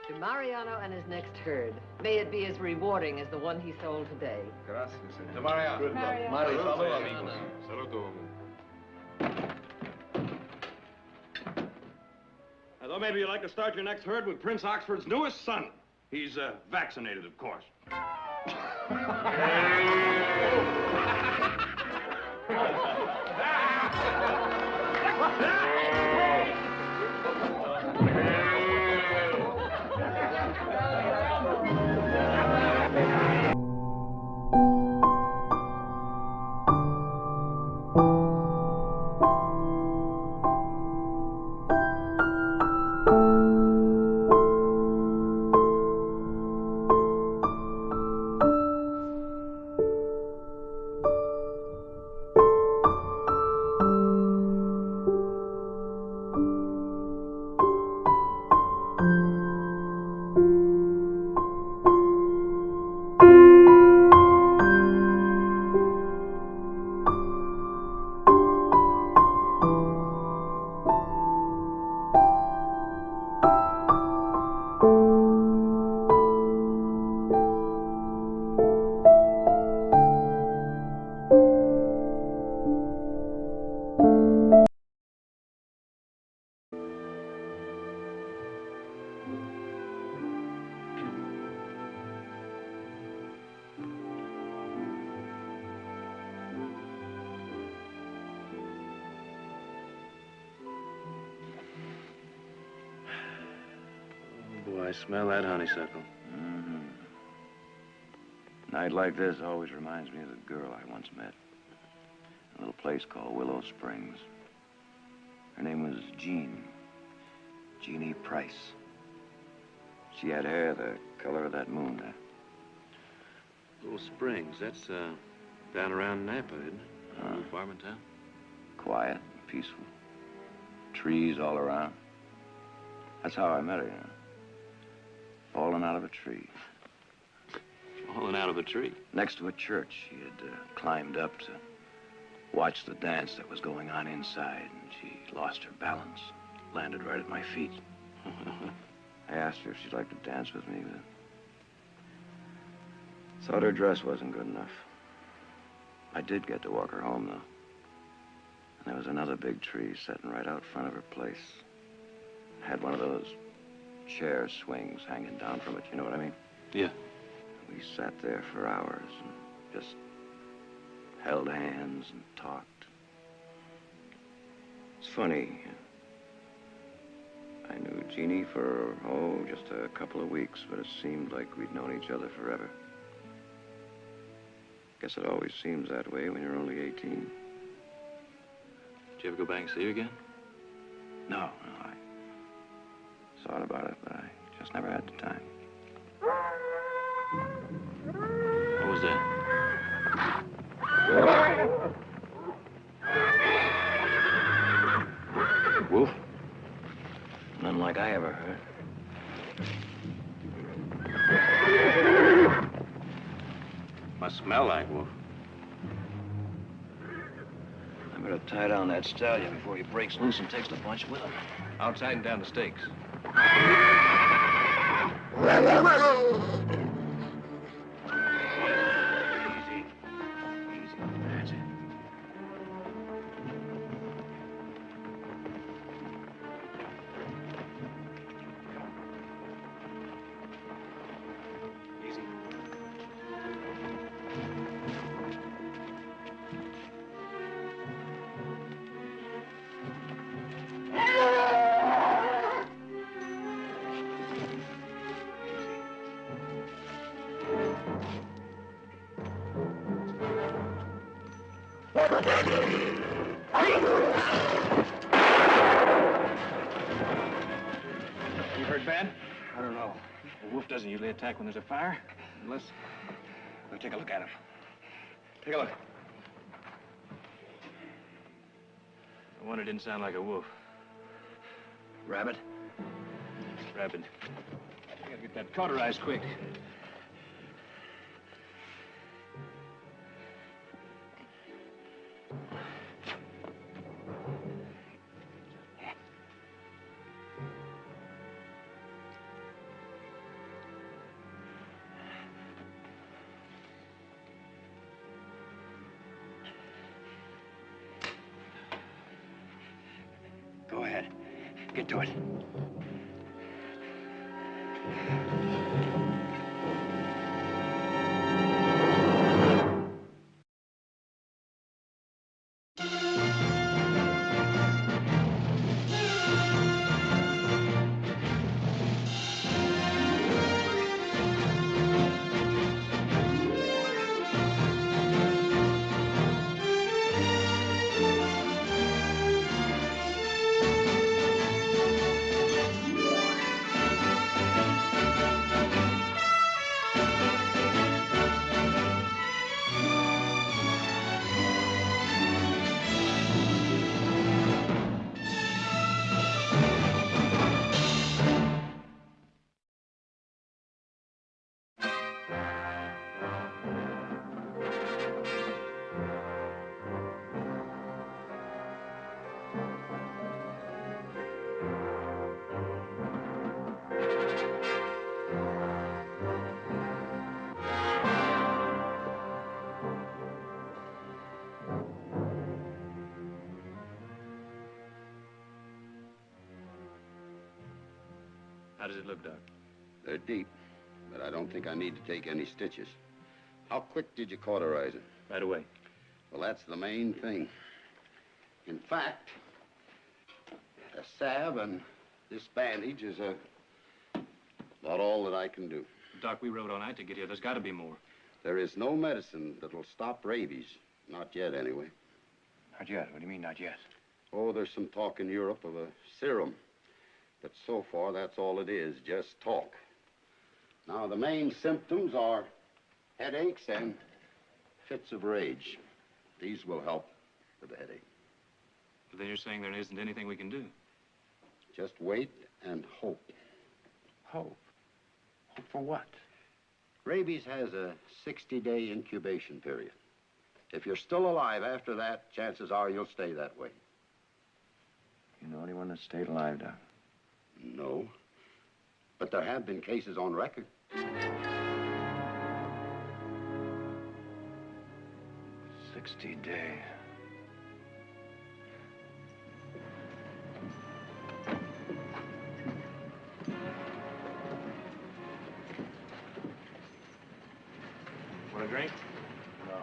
Speaker 9: To Mariano and his next herd, may it be as rewarding as the one he sold today.
Speaker 6: Gracias, senor.
Speaker 2: To Mariano.
Speaker 8: Good luck.
Speaker 2: Mario. Saludos, amigos.
Speaker 6: Saludo.
Speaker 10: Although maybe you'd like to start your next herd with Prince Oxford's newest son. He's vaccinated, of course.
Speaker 5: Boy, I smell that honeysuckle. Mm-hmm. Night like this always reminds me of the girl I once met. A little place called Willow Springs. Her name was Jean. Jeannie Price.
Speaker 15: She had hair the color of that moon there.
Speaker 11: Little Springs, that's down around Napa, isn't it? A little farming town.
Speaker 15: Quiet, peaceful. Trees all around. That's how I met her, you know. Falling out of a tree.
Speaker 11: Falling out of a tree?
Speaker 15: Next to a church. She had climbed up to watch the dance that was going on inside, and she lost her balance. Landed right at my feet. I asked her if she'd like to dance with me, but thought her dress wasn't good enough. I did get to walk her home, though. And there was another big tree sitting right out front of her place. Had one of those chair swings hanging down from it, you know what I mean?
Speaker 11: Yeah.
Speaker 15: We sat there for hours and just held hands and talked. It's funny. I knew Jeannie for, just a couple of weeks, but it seemed like we'd known each other forever. Guess it always seems that way when you're only 18.
Speaker 11: Did you ever go back and see her again?
Speaker 15: No, I thought about it, but I just never had the time.
Speaker 11: What was that?
Speaker 15: Wolf? None like I ever heard.
Speaker 11: Must smell like wolf.
Speaker 15: I better tie down that stallion before he breaks loose and takes the bunch with him.
Speaker 1: I'll tighten down the stakes.
Speaker 15: Easy. Easy. That's it.
Speaker 11: Easy. You heard bad?
Speaker 4: I don't know.
Speaker 11: A wolf doesn't usually attack when there's a fire.
Speaker 4: Unless... Well, take a look at him. Take a look.
Speaker 11: The one, it didn't sound like a wolf.
Speaker 15: Rabbit?
Speaker 11: Rabbit. I gotta get that cauterized quick.
Speaker 15: Go ahead. Get to it.
Speaker 11: How does it look, Doc?
Speaker 16: They're deep, but I don't think I need to take any stitches. How quick did you cauterize it?
Speaker 11: Right away.
Speaker 16: Well, that's the main thing. In fact, a salve and this bandage is about all that I can do.
Speaker 11: Doc, we rode all night to get here. There's got to be more.
Speaker 16: There is no medicine that'll stop rabies. Not yet, anyway.
Speaker 15: Not yet? What do you mean, not yet?
Speaker 16: Oh, there's some talk in Europe of a serum. But so far, that's all it is, just talk. Now, the main symptoms are headaches and fits of rage. These will help with the headache.
Speaker 7: But then you're saying there isn't anything we can do.
Speaker 16: Just wait and hope.
Speaker 15: Hope? Hope for what?
Speaker 16: Rabies has a 60-day incubation period. If you're still alive after that, chances are you'll stay that way.
Speaker 15: You know anyone that stayed alive, Doc?
Speaker 16: No. But there have been cases on record.
Speaker 15: 60 days.
Speaker 7: Want a drink?
Speaker 15: No.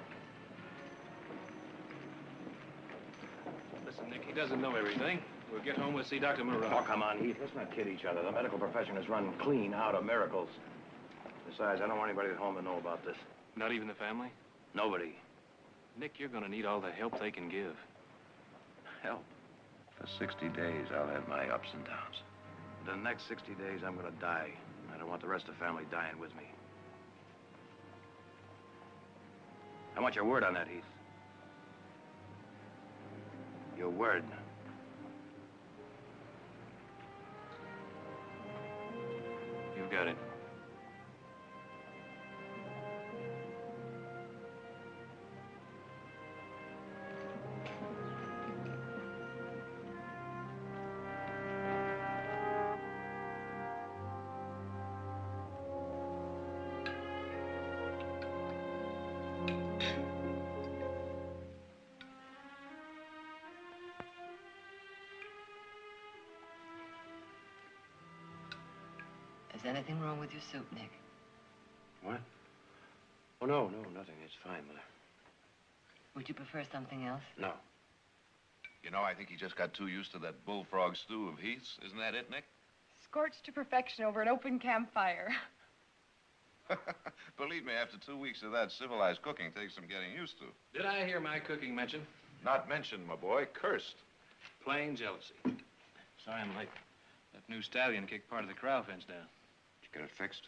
Speaker 7: Listen, Nick, he doesn't know everything. We'll get home, we'll see Dr. Moreau.
Speaker 5: Oh, come on, Heath. Let's not kid each other. The medical profession is run clean out of miracles. Besides, I don't want anybody at home to know about this.
Speaker 7: Not even the family?
Speaker 5: Nobody.
Speaker 7: Nick, you're gonna need all the help they can give.
Speaker 5: Help? For 60 days, I'll have my ups and downs. The next 60 days, I'm gonna die. I don't want the rest of the family dying with me. I want your word on that, Heath. Your word.
Speaker 7: You've got it.
Speaker 9: Is anything wrong with your soup, Nick?
Speaker 5: What? Oh, no, nothing. It's fine, Mother.
Speaker 9: Would you prefer something else?
Speaker 5: No.
Speaker 3: You know, I think he just got too used to that bullfrog stew of Heath's. Isn't that it, Nick?
Speaker 8: Scorched to perfection over an open campfire.
Speaker 3: Believe me, after 2 weeks of that, civilized cooking takes some getting used to.
Speaker 7: Did I hear my cooking mentioned?
Speaker 3: Not mentioned, my boy. Cursed.
Speaker 7: Plain jealousy. Sorry I'm late. That new stallion kicked part of the corral fence down.
Speaker 5: Did you get it fixed?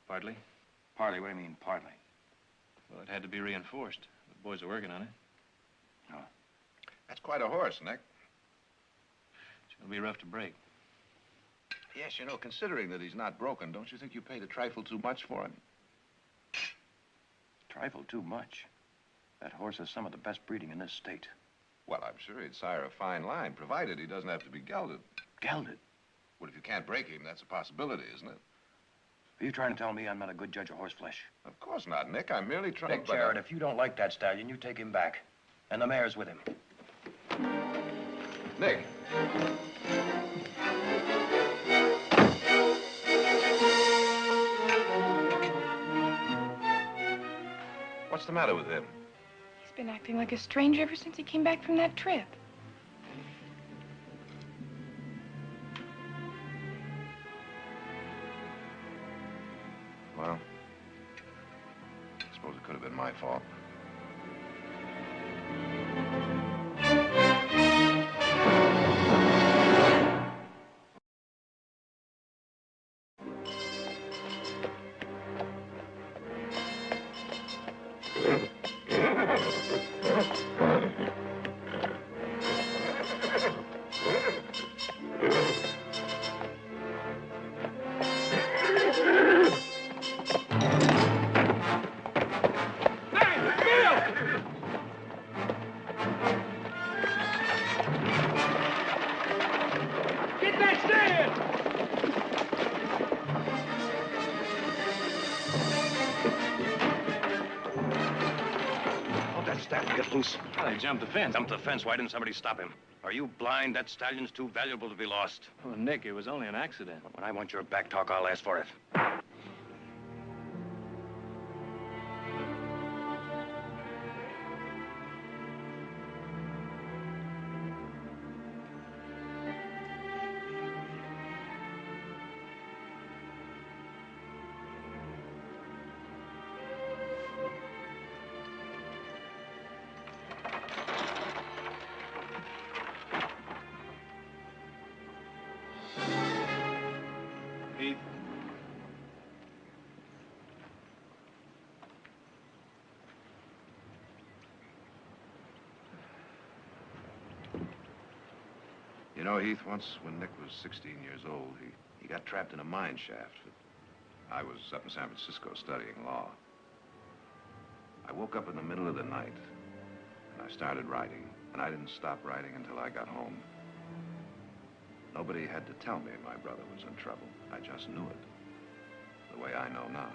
Speaker 7: Partly.
Speaker 5: Partly? What do you mean, partly?
Speaker 7: Well, it had to be reinforced. The boys are working on it.
Speaker 5: Oh.
Speaker 3: That's quite a horse, Nick.
Speaker 7: It's gonna be rough to break.
Speaker 3: Yes, you know, considering that he's not broken, don't you think you paid a trifle too much for him?
Speaker 5: Trifle too much. That horse is some of the best breeding in this state.
Speaker 3: Well, I'm sure he'd sire a fine line, provided he doesn't have to be gelded.
Speaker 5: Gelded?
Speaker 3: Well, if you can't break him, that's a possibility, isn't it?
Speaker 5: Are you trying to tell me I'm not a good judge of horse flesh?
Speaker 3: Of course not, Nick. I'm merely trying
Speaker 5: Nick Jarrett, if you don't like that stallion, you take him back. And the mare's with him.
Speaker 3: Nick. What's the matter with him?
Speaker 8: He's been acting like a stranger ever since he came back from that trip.
Speaker 3: Well, I suppose it could have been my fault.
Speaker 5: Get loose.
Speaker 7: Well, he jumped the fence.
Speaker 5: Jumped the fence. Why didn't somebody stop him? Are you blind? That stallion's too valuable to be lost.
Speaker 7: Oh, Nick, it was only an accident.
Speaker 5: When I want your back talk, I'll ask for it.
Speaker 3: You know, Heath, once when Nick was 16 years old, he got trapped in a mine shaft. I was up in San Francisco studying law. I woke up in the middle of the night, and I started writing, and I didn't stop writing until I got home. Nobody had to tell me my brother was in trouble. I just knew it, the way I know now.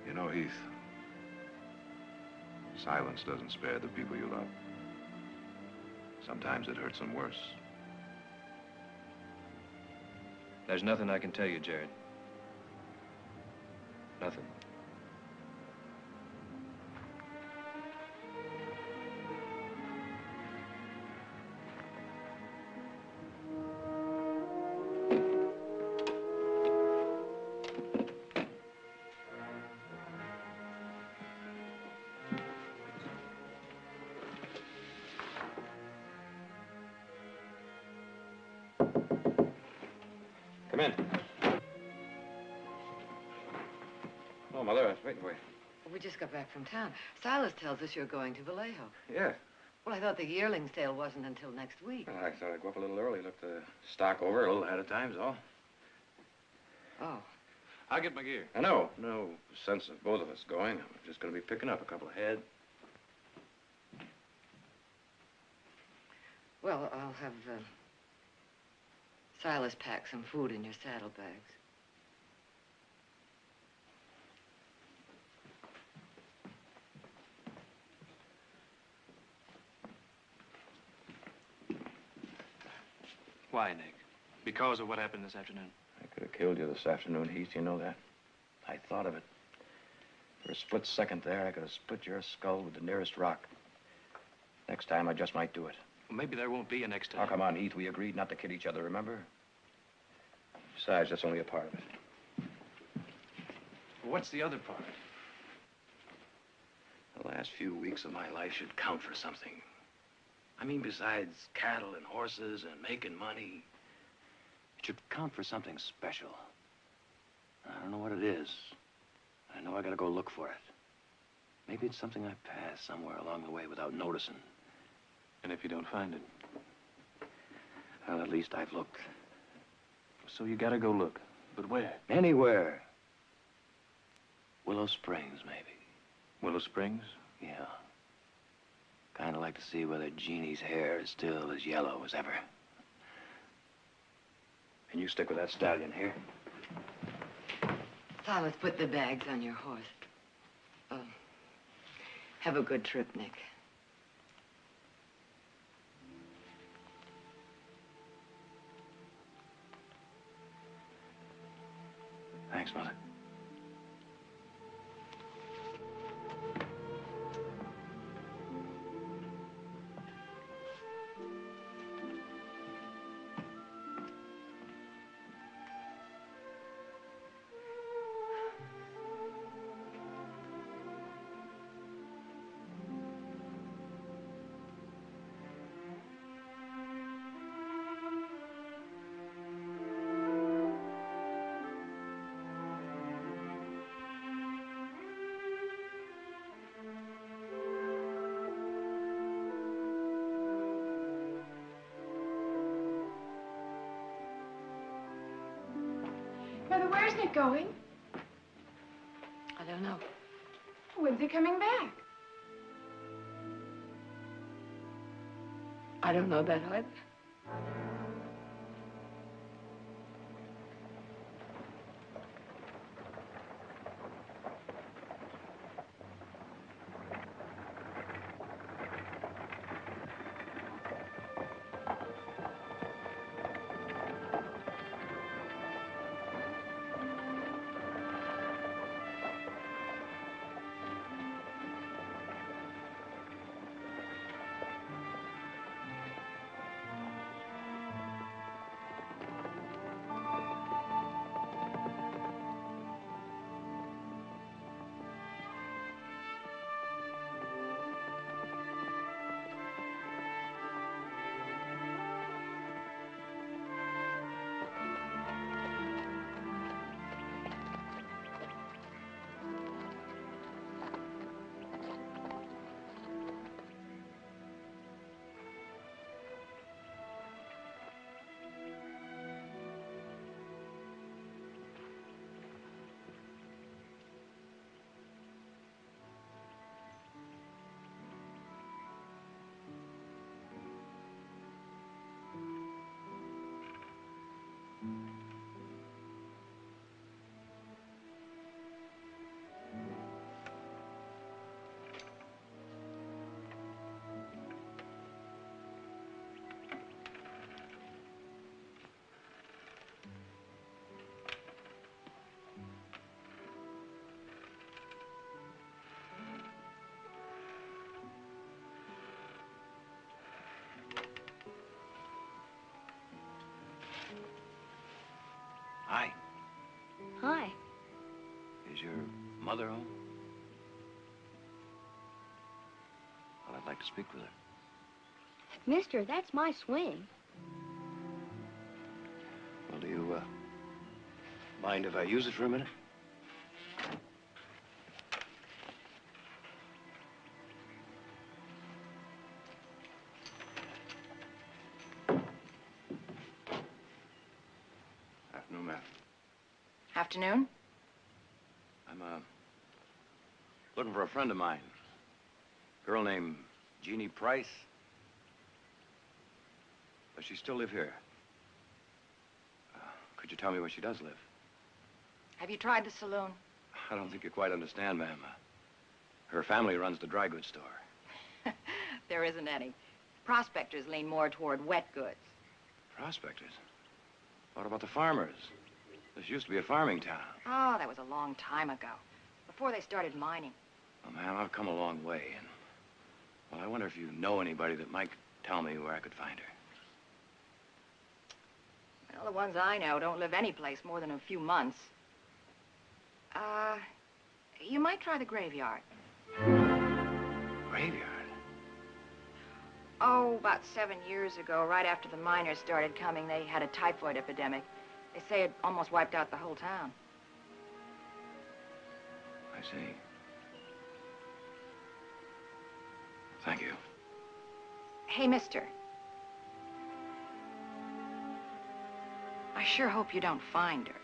Speaker 3: You know, Heath, silence doesn't spare the people you love. Sometimes it hurts them worse.
Speaker 11: There's nothing I can tell you, Jared. Nothing.
Speaker 5: Come in. Oh, Mother, I was waiting for you.
Speaker 9: We just got back from town. Silas tells us you're going to Vallejo.
Speaker 5: Yeah.
Speaker 9: Well, I thought the yearling sale wasn't until next week.
Speaker 5: Well, I thought I'd go up a little early, look the stock over a little ahead of time, is all.
Speaker 9: Oh.
Speaker 11: I'll get my gear.
Speaker 5: I know. No sense of both of us going. I'm just going to be picking up a couple of head.
Speaker 9: Well, I'll have Silas pack some food in your saddlebags.
Speaker 11: Why, Nick? Because of what happened this afternoon?
Speaker 5: I could have killed you this afternoon, Heath. You know that. I thought of it. For a split second there, I could have split your skull with the nearest rock. Next time, I just might do it.
Speaker 11: Well, maybe there won't be a next time.
Speaker 5: Oh, come on, Heath. We agreed not to kid each other, remember? Besides, that's only a part of it.
Speaker 11: What's the other part?
Speaker 5: The last few weeks of my life should count for something. I mean, besides cattle and horses and making money, it should count for something special. I don't know what it is. I know I gotta go look for it. Maybe it's something I passed somewhere along the way without noticing.
Speaker 11: And if you don't find it?
Speaker 5: Well, at least I've looked.
Speaker 11: So you gotta go look. But where?
Speaker 5: Anywhere. Willow Springs, maybe.
Speaker 11: Willow Springs?
Speaker 5: Yeah. Kind of like to see whether Jeannie's hair is still as yellow as ever. And you stick with that stallion here.
Speaker 9: Silas, put the bags on your horse. Have a good trip, Nick.
Speaker 5: Thanks, Mother.
Speaker 8: Mother, where's Nick going?
Speaker 9: I don't know.
Speaker 8: When's he coming back?
Speaker 9: I don't know that either.
Speaker 15: Hi.
Speaker 17: Hi.
Speaker 15: Is your mother home? Well, I'd like to speak with her.
Speaker 17: Mister, that's my swing.
Speaker 15: Well, do you, mind if I use it for a minute? Afternoon, ma'am.
Speaker 18: Afternoon?
Speaker 15: I'm, looking for a friend of mine. Girl named Jeannie Price. Does she still live here? Could you tell me where she does live?
Speaker 18: Have you tried the saloon?
Speaker 15: I don't think you quite understand, ma'am. Her family runs the dry goods store.
Speaker 18: There isn't any. Prospectors lean more toward wet goods.
Speaker 15: Prospectors? What about the farmers? This used to be a farming town.
Speaker 18: Oh, that was a long time ago, before they started mining.
Speaker 15: Well, ma'am, I've come a long way, and... well, I wonder if you know anybody that might tell me where I could find her.
Speaker 18: Well, the ones I know don't live any place more than a few months. You might try the graveyard.
Speaker 15: Graveyard?
Speaker 18: Oh, about 7 years ago, right after the miners started coming, they had a typhoid epidemic. They say it almost wiped out the whole town.
Speaker 15: I see. Thank you.
Speaker 18: Hey, mister. I sure hope you don't find her.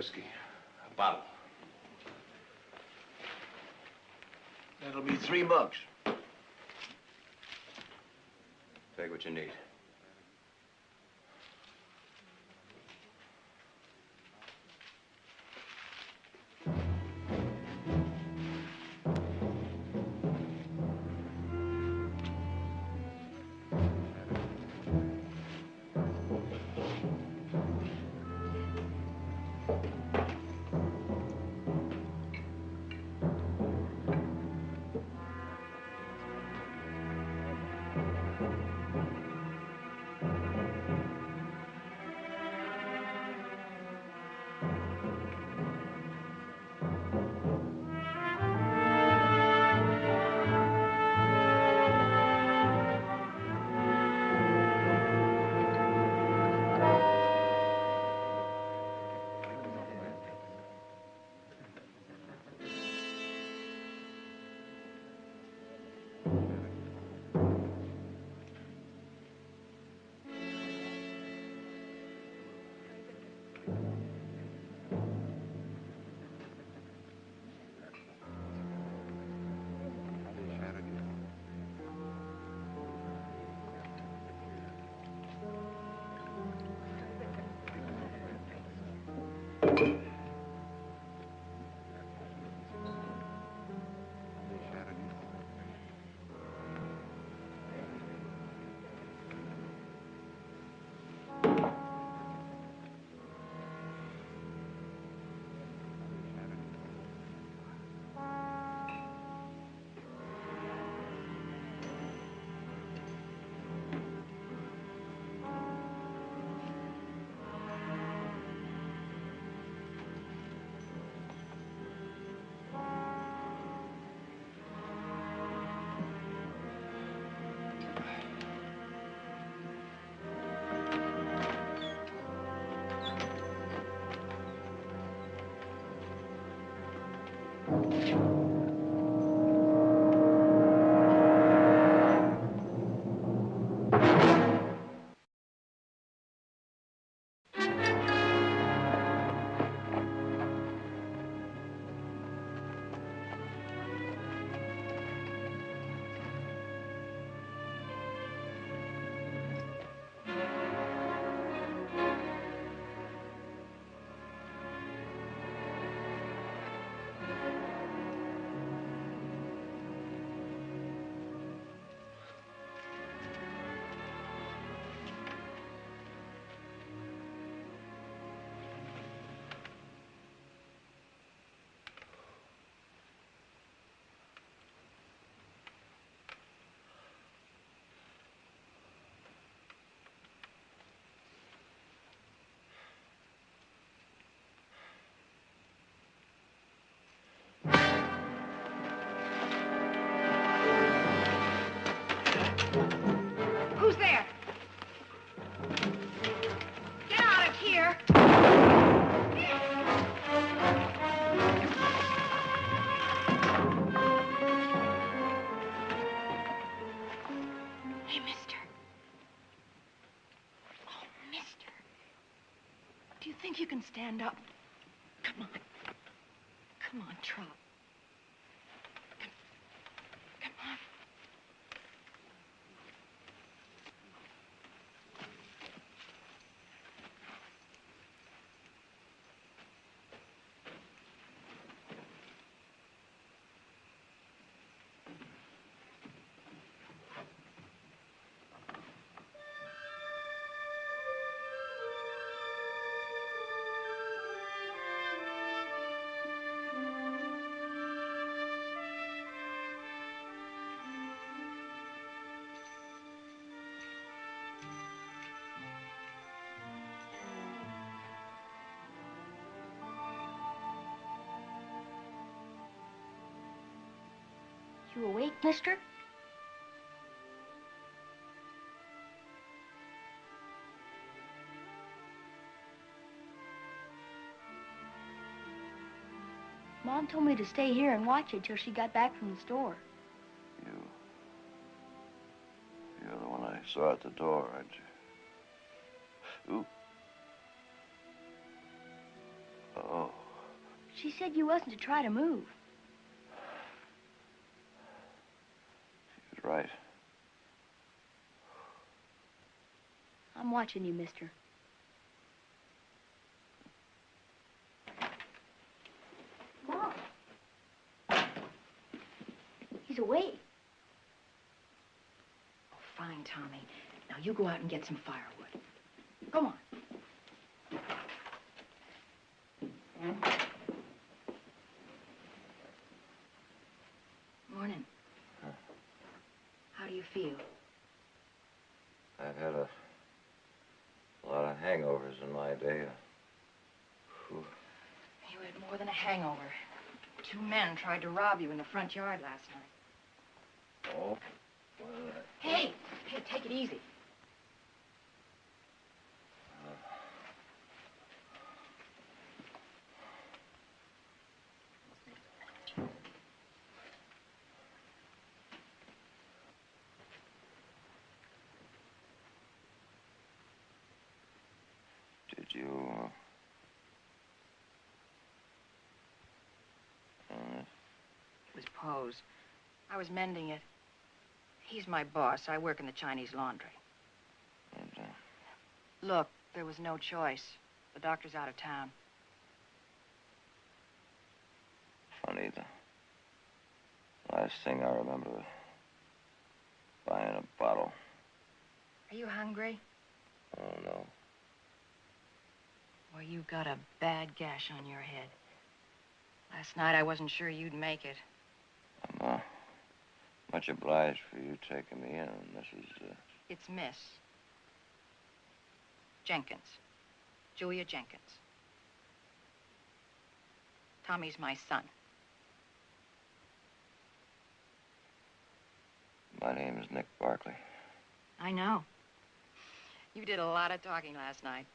Speaker 3: whiskey. A bottle.
Speaker 10: That'll be $3.
Speaker 5: Take what you need.
Speaker 18: Who's there? Get out of here. Hey, mister. Oh, mister. Do you think you can stand up? Come on. Come on, Trot. Come on.
Speaker 17: You awake, mister? Mom told me to stay here and watch it till she got back from the store.
Speaker 15: You're the one I saw at the door, aren't you? Ooh. Oh.
Speaker 17: She said you wasn't to try to move.
Speaker 15: She's right.
Speaker 17: I'm watching you, mister. Mom. He's awake.
Speaker 18: Oh, fine, Tommy. Now you go out and get some firewood. Go on. Morning. How do you feel?
Speaker 15: I've had a lot of hangovers in my day. Whew.
Speaker 18: You had more than a hangover. 2 men tried to rob you in the front yard last night.
Speaker 15: Oh.
Speaker 18: Hey, take it easy.
Speaker 15: Did you,
Speaker 18: It was Poe's. I was mending it. He's my boss. I work in the Chinese laundry. Look, there was no choice. The doctor's out of town.
Speaker 15: funny, the last thing I remember was buying a bottle.
Speaker 18: Are you hungry?
Speaker 15: Oh, no.
Speaker 18: Well, you got a bad gash on your head. Last night, I wasn't sure you'd make it.
Speaker 15: I'm much obliged for you taking me in, Mrs.
Speaker 18: It's Miss Jenkins. Julia Jenkins. Tommy's my son.
Speaker 15: My name is Nick Barkley.
Speaker 18: I know. You did a lot of talking last night.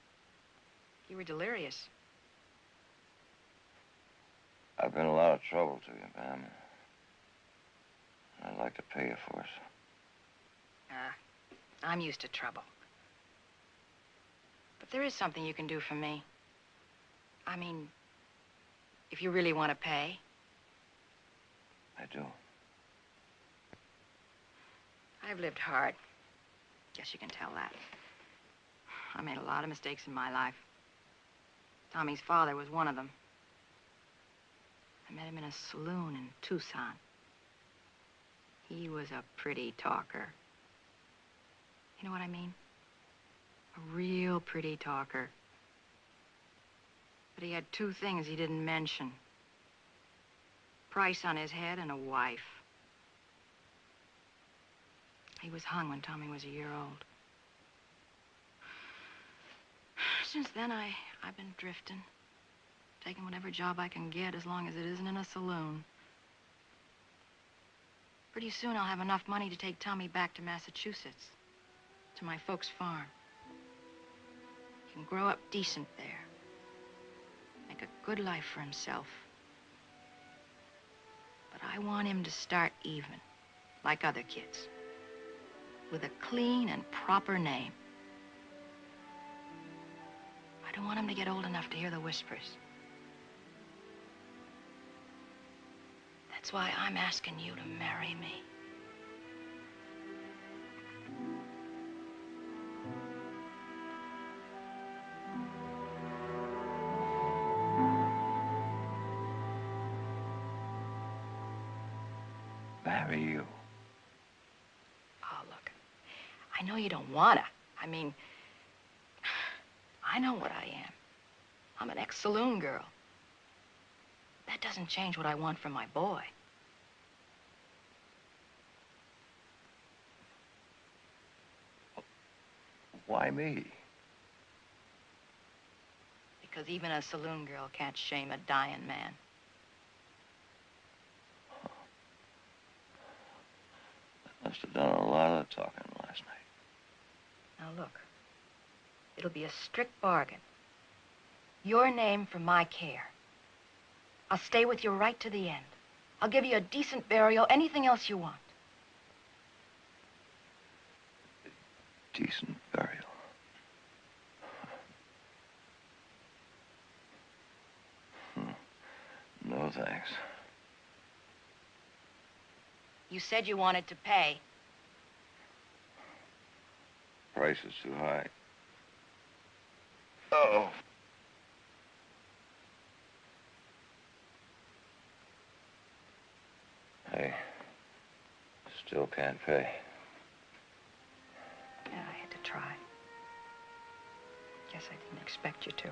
Speaker 18: You were delirious.
Speaker 15: I've been a lot of trouble to you, ma'am. I'd like to pay you for it.
Speaker 18: I'm used to trouble. But there is something you can do for me. I mean, if you really want to pay.
Speaker 15: I do.
Speaker 18: I've lived hard. Guess you can tell that. I made a lot of mistakes in my life. Tommy's father was one of them. I met him in a saloon in Tucson. He was a pretty talker. You know what I mean? A real pretty talker. But he had two things he didn't mention. Price on his head and a wife. He was hung when Tommy was a year old. Since then, I've been drifting. Taking whatever job I can get as long as it isn't in a saloon. Pretty soon I'll have enough money to take Tommy back to Massachusetts. To my folks' farm. He can grow up decent there. Make a good life for himself. But I want him to start even, like other kids. With a clean and proper name. I don't want him to get old enough to hear the whispers. That's why I'm asking you to marry me.
Speaker 15: Marry you.
Speaker 18: Oh, look, I know you don't wanna. I mean, I know what I am. I'm an ex-saloon girl. That doesn't change what I want from my boy.
Speaker 15: Why me?
Speaker 18: Because even a saloon girl can't shame a dying man.
Speaker 15: I must have done a lot of talking last night.
Speaker 18: Now, look. It'll be a strict bargain. Your name for my care. I'll stay with you right to the end. I'll give you a decent burial, anything else you want.
Speaker 15: Decent burial. No, thanks.
Speaker 18: You said you wanted to pay.
Speaker 15: Price is too high. Oh. I still can't pay.
Speaker 18: Yeah, I had to try. Guess I didn't expect you to.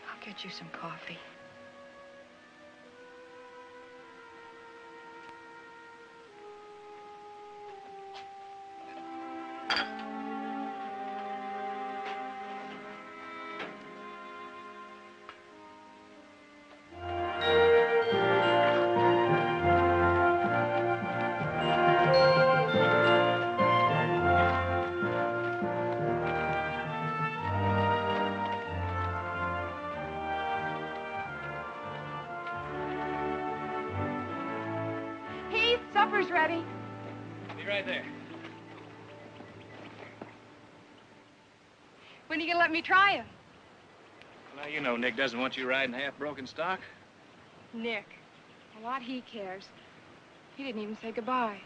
Speaker 18: I'll get you some coffee.
Speaker 8: Supper's ready.
Speaker 7: Be right there.
Speaker 8: When are you gonna let me try him?
Speaker 7: Well, now, you know Nick doesn't want you riding half-broken stock.
Speaker 8: Nick. A lot he cares. He didn't even say goodbye.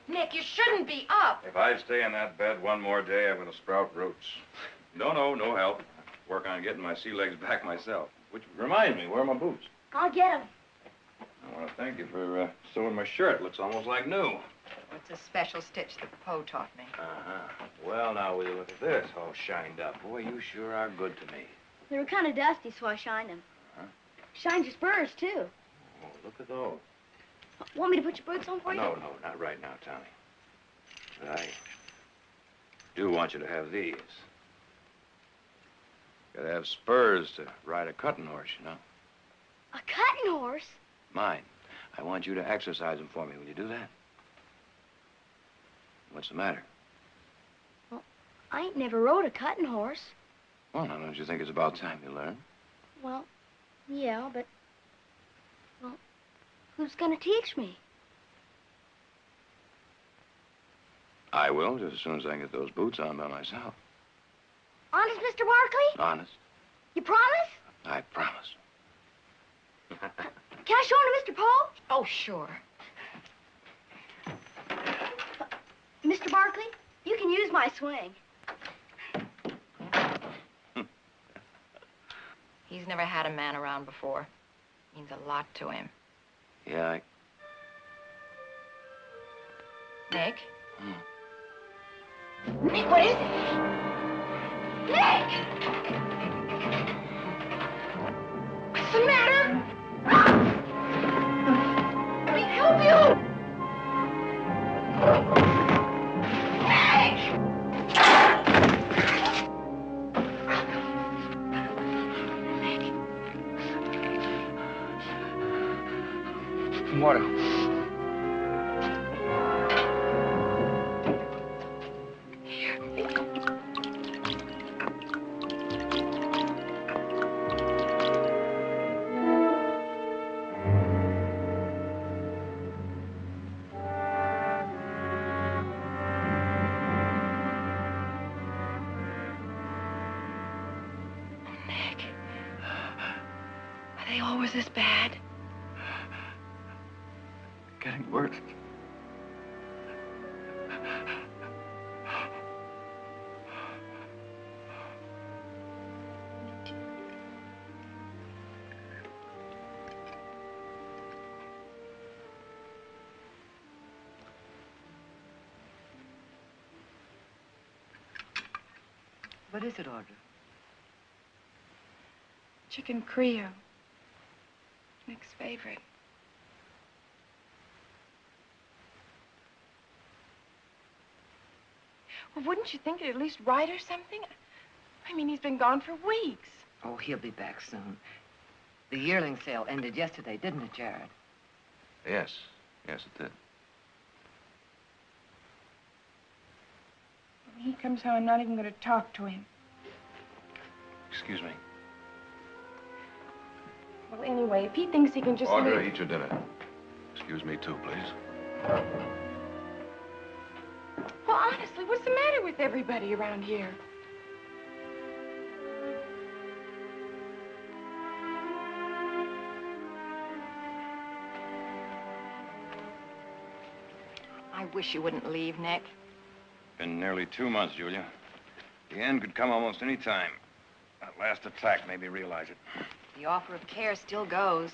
Speaker 18: Nick, you shouldn't be up.
Speaker 5: If I stay in that bed one more day, I'm going to sprout roots. No help. Work on getting my sea legs back myself. Which reminds me, where are my boots?
Speaker 17: I'll get him.
Speaker 5: I want to thank you for sewing my shirt. Looks almost like new.
Speaker 18: It's a special stitch that Poe taught me.
Speaker 5: Uh-huh. Well, now, will you look at this, all shined up. Boy, you sure are good to me.
Speaker 17: They were kind of dusty, so I shined them.
Speaker 5: Huh?
Speaker 17: Shined your spurs, too.
Speaker 5: Oh, look at those.
Speaker 17: Want me to put your boots on for you?
Speaker 5: No, not right now, Tommy. But I do want you to have these. Gotta have spurs to ride a cutting horse, you know.
Speaker 17: A cutting horse?
Speaker 5: Mine. I want you to exercise them for me. Will you do that? What's the matter?
Speaker 17: Well, I ain't never rode a cutting horse.
Speaker 5: Well, now, don't you think it's about time you learn?
Speaker 17: Well, yeah, but... Well, who's gonna teach me?
Speaker 5: I will, just as soon as I get those boots on by myself.
Speaker 17: Honest, Mr. Barkley?
Speaker 5: Honest.
Speaker 17: You promise?
Speaker 5: I promise.
Speaker 17: Can I show him to Mr. Poe?
Speaker 18: Oh, sure.
Speaker 17: Mr. Barkley, you can use my swing.
Speaker 18: He's never had a man around before. Means a lot to him.
Speaker 5: Yeah,
Speaker 18: Nick?
Speaker 17: Nick, what is it? Nick! What's the matter? Let me help you! Nick!
Speaker 6: Water.
Speaker 8: Are they always this bad?
Speaker 11: Getting worse.
Speaker 9: What is it, Audra?
Speaker 8: Chicken Creole. Nick's favorite. Well, wouldn't you think it'd at least write or something? I mean, he's been gone for weeks.
Speaker 9: Oh, he'll be back soon. The yearling sale ended yesterday, didn't it, Jared?
Speaker 3: Yes. Yes, it did.
Speaker 8: When he comes home, I'm not even going to talk to him.
Speaker 5: Excuse me.
Speaker 8: Well, anyway, if he thinks he can just
Speaker 3: Audra,
Speaker 8: leave...
Speaker 3: eat your dinner. Excuse me, too, please.
Speaker 8: Well, honestly, what's the matter with everybody around here?
Speaker 18: I wish you wouldn't leave, Nick.
Speaker 5: Been nearly 2 months, Julia. The end could come almost any time. That last attack made me realize it.
Speaker 18: The offer of care still goes.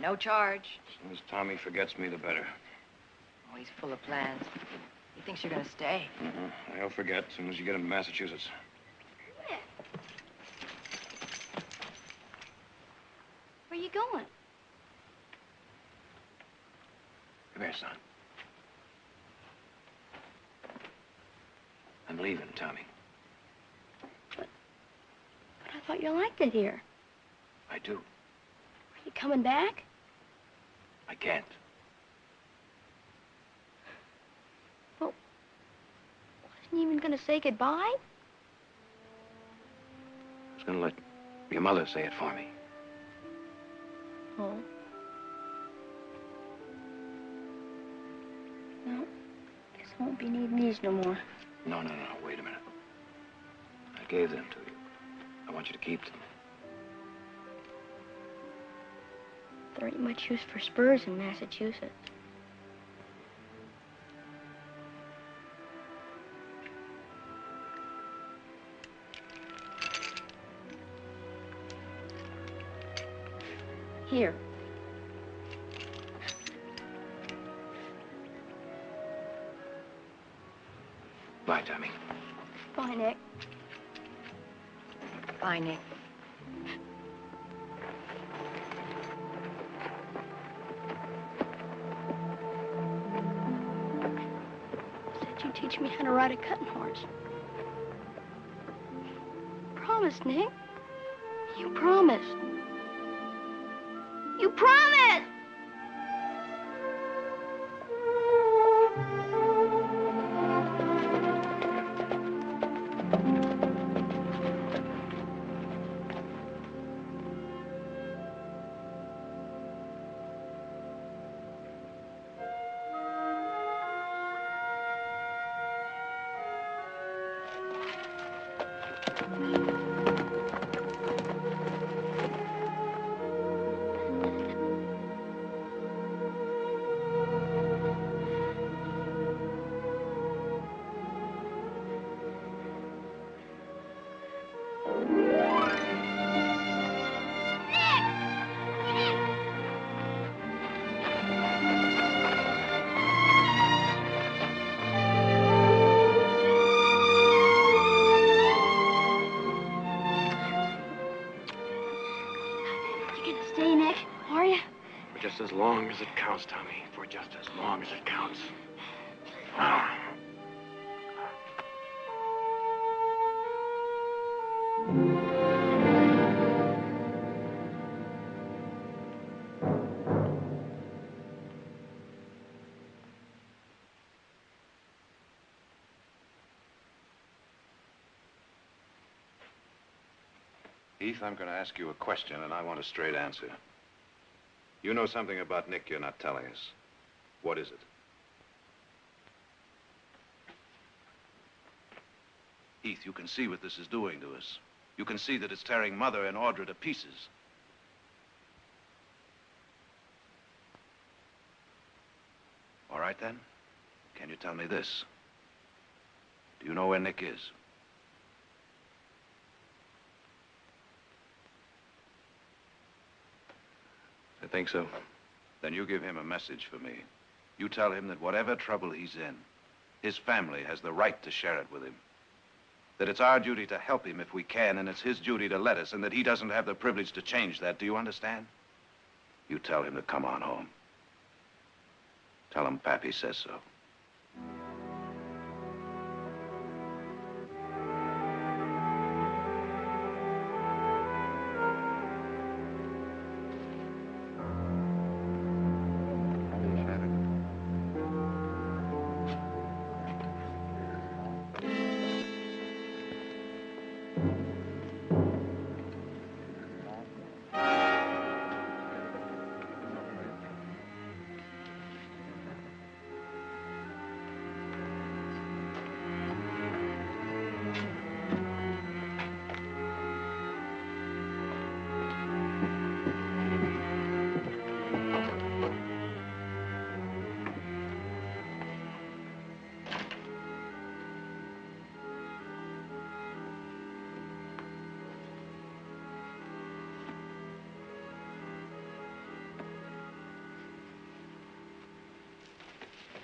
Speaker 18: No charge.
Speaker 5: As soon as Tommy forgets me, the better.
Speaker 18: Oh, he's full of plans. He thinks you're gonna stay.
Speaker 5: He'll forget as soon as you get him to Massachusetts.
Speaker 17: Where are you going?
Speaker 5: Come here, son. I'm leaving, Tommy.
Speaker 17: But I thought you liked it here.
Speaker 5: I do.
Speaker 17: Are you coming back?
Speaker 5: I can't.
Speaker 17: Well, wasn't you even going to say goodbye?
Speaker 5: I was going to let your mother say it for me.
Speaker 17: Oh. Well, guess I won't be needing these no more.
Speaker 5: No. Wait a minute. I gave them to you. I want you to keep them.
Speaker 17: There ain't much use for spurs in Massachusetts. Here.
Speaker 5: Bye, Tommy.
Speaker 17: Bye, Nick.
Speaker 18: Bye, Nick.
Speaker 17: Said you'd teach me how to ride a cutting horse. Promise, Nick. You promised. You promised! You gonna stay, Nick? Are you?
Speaker 5: For just as long as it counts, Tommy. For just as long as it counts.
Speaker 3: Heath, I'm going to ask you a question, and I want a straight answer. You know something about Nick you're not telling us. What is it? Heath, you can see what this is doing to us. You can see that it's tearing Mother and Audra to pieces. All right, then. Can you tell me this? Do you know where Nick is?
Speaker 5: I think so.
Speaker 3: Then you give him a message for me. You tell him that whatever trouble he's in, his family has the right to share it with him. That it's our duty to help him if we can, and it's his duty to let us, and that he doesn't have the privilege to change that. Do you understand? You tell him to come on home. Tell him Pappy says so.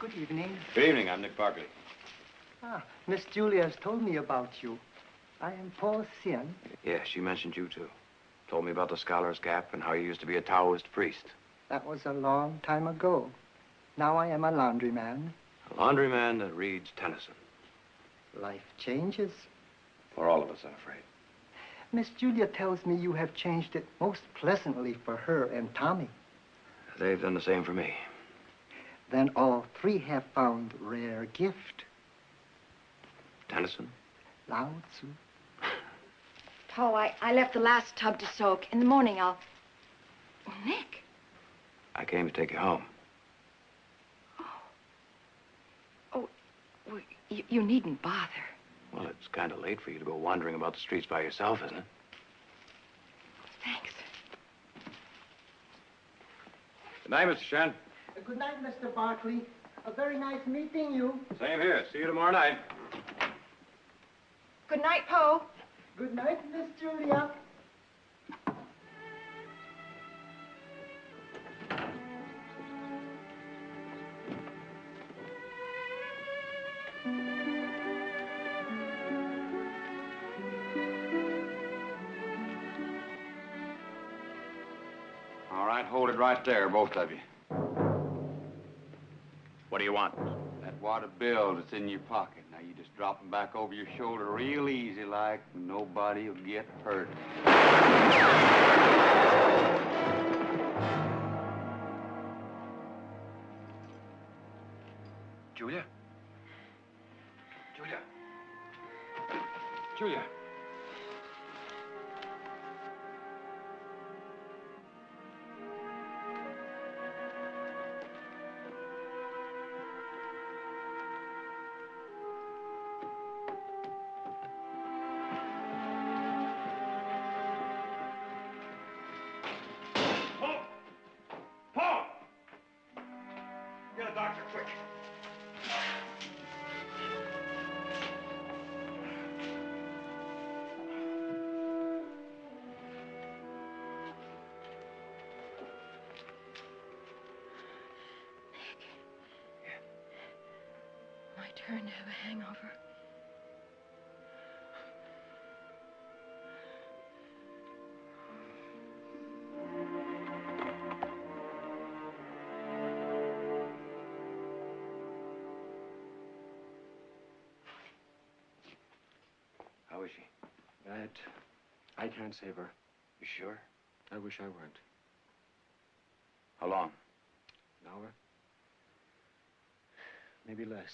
Speaker 19: Good evening.
Speaker 5: Good evening. I'm Nick Barkley.
Speaker 19: Ah, Miss Julia has told me about you. I am Paul Sien.
Speaker 5: Yeah, she mentioned you, too. Told me about the Scholar's Gap and how you used to be a Taoist priest.
Speaker 19: That was a long time ago. Now I am a laundryman.
Speaker 5: A laundryman that reads Tennyson.
Speaker 19: Life changes.
Speaker 5: For all of us, I'm afraid.
Speaker 19: Miss Julia tells me you have changed it most pleasantly for her and Tommy.
Speaker 5: They've done the same for me.
Speaker 19: Then all three have found rare gift.
Speaker 5: Tennyson?
Speaker 19: Lao Tzu.
Speaker 18: Po, I left the last tub to soak. In the morning, I'll... Oh, Nick.
Speaker 5: I came to take you home.
Speaker 18: Oh, well, you needn't bother.
Speaker 5: Well, it's kind of late for you to go wandering about the streets by yourself, isn't it?
Speaker 18: Thanks.
Speaker 5: Good night, Mr. Shen.
Speaker 19: Good night, Mr. Barkley. A very nice meeting you.
Speaker 5: Same here. See you tomorrow night.
Speaker 18: Good night, Po.
Speaker 19: Good night, Miss Julia.
Speaker 2: All right, hold it right there, both of you.
Speaker 5: What do you want?
Speaker 12: That water bill that's in your pocket. Now you just drop them back over your shoulder real easy like, and nobody will get hurt.
Speaker 5: Julia? Julia? Julia?
Speaker 14: Get a doctor, quick.
Speaker 18: My turn to have a hangover.
Speaker 5: How is she?
Speaker 10: Bad. I can't save her.
Speaker 5: You sure?
Speaker 10: I wish I weren't.
Speaker 5: How long?
Speaker 10: An hour? Maybe less.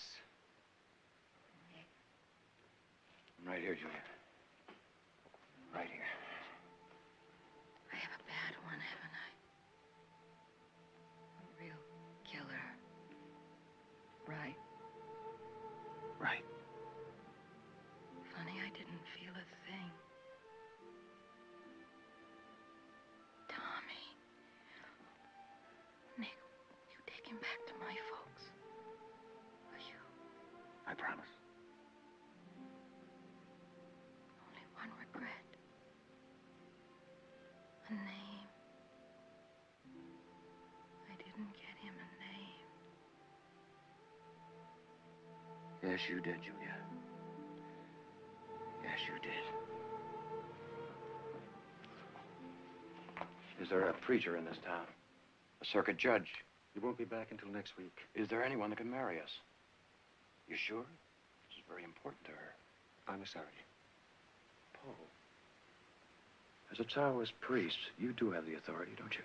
Speaker 5: I'm right here, Julia. Right here.
Speaker 18: I have a bad one, haven't I? A real killer. Right.
Speaker 5: Right.
Speaker 18: Funny, I didn't feel a thing. Tommy. Nick, you take him back to my folks. Will you?
Speaker 5: I promise.
Speaker 18: Only one regret. A name. I didn't get him a name.
Speaker 5: Yes, you did, Julia. Yes, you did. Is there a preacher in this town? A circuit judge?
Speaker 10: He won't be back until next week.
Speaker 5: Is there anyone that can marry us? You sure? This is very important to her.
Speaker 10: I'm sorry.
Speaker 5: Paul, as a Taoist priest, you do have the authority, don't you?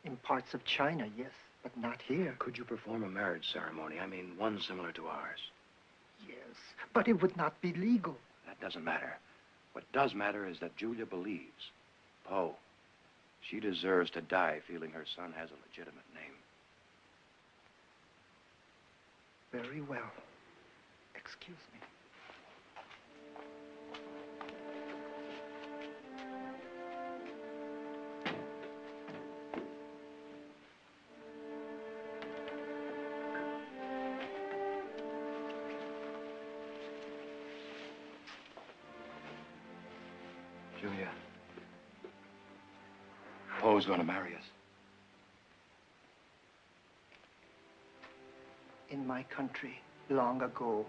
Speaker 19: In parts of China, yes, but not here.
Speaker 5: Could you perform a marriage ceremony? I mean, one similar to ours.
Speaker 19: Yes, but it would not be legal.
Speaker 5: That doesn't matter. What does matter is that Julia believes. Poe, she deserves to die feeling her son has a legitimate name.
Speaker 19: Very well. Excuse me.
Speaker 5: Julia, Poe's going to marry us.
Speaker 19: In my country, long ago,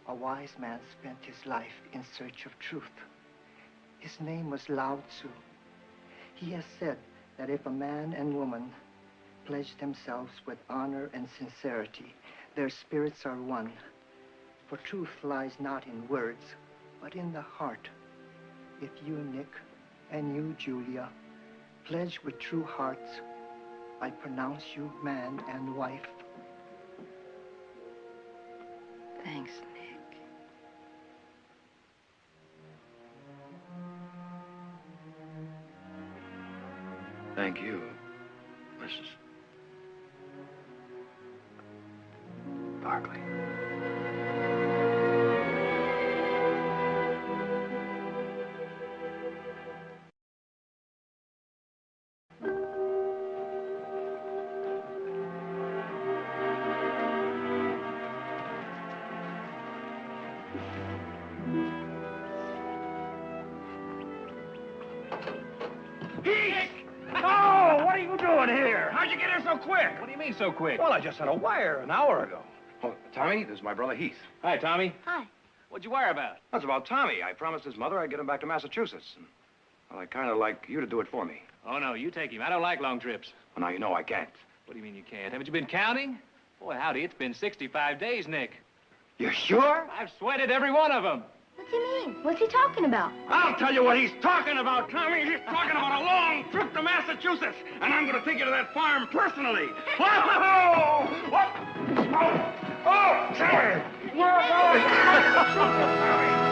Speaker 19: a wise man spent his life in search of truth. His name was Lao Tzu. He has said that if a man and woman pledge themselves with honor and sincerity, their spirits are one. For truth lies not in words, but in the heart. If you, Nick, and you, Julia, pledge with true hearts, I pronounce you man and wife.
Speaker 18: Thanks, Nick.
Speaker 15: Thank you, Mrs. Barkley.
Speaker 5: Oh, what are you doing here? How'd you get here so quick?
Speaker 7: What do you mean so quick?
Speaker 5: Well, I just had a wire an hour ago. Oh, Tommy, this is my brother Heath.
Speaker 7: Hi, Tommy.
Speaker 17: Hi.
Speaker 7: What'd you wire about?
Speaker 5: That's about Tommy. I promised his mother I'd get him back to Massachusetts. And, well, I'd kind of like you to do it for me.
Speaker 7: Oh, no, you take him. I don't like long trips.
Speaker 5: Well, now you know I can't.
Speaker 7: What do you mean you can't? Haven't you been counting? Boy, howdy, it's been 65 days, Nick.
Speaker 5: You sure?
Speaker 7: I've sweated every one of them.
Speaker 17: What's he mean? What's he talking about?
Speaker 5: I'll tell you what he's talking about, Tommy. He's talking about a long trip to Massachusetts, and I'm going to take you to that farm personally. Whoa! What? Oh, Tommy! We're going to Massachusetts, Tommy!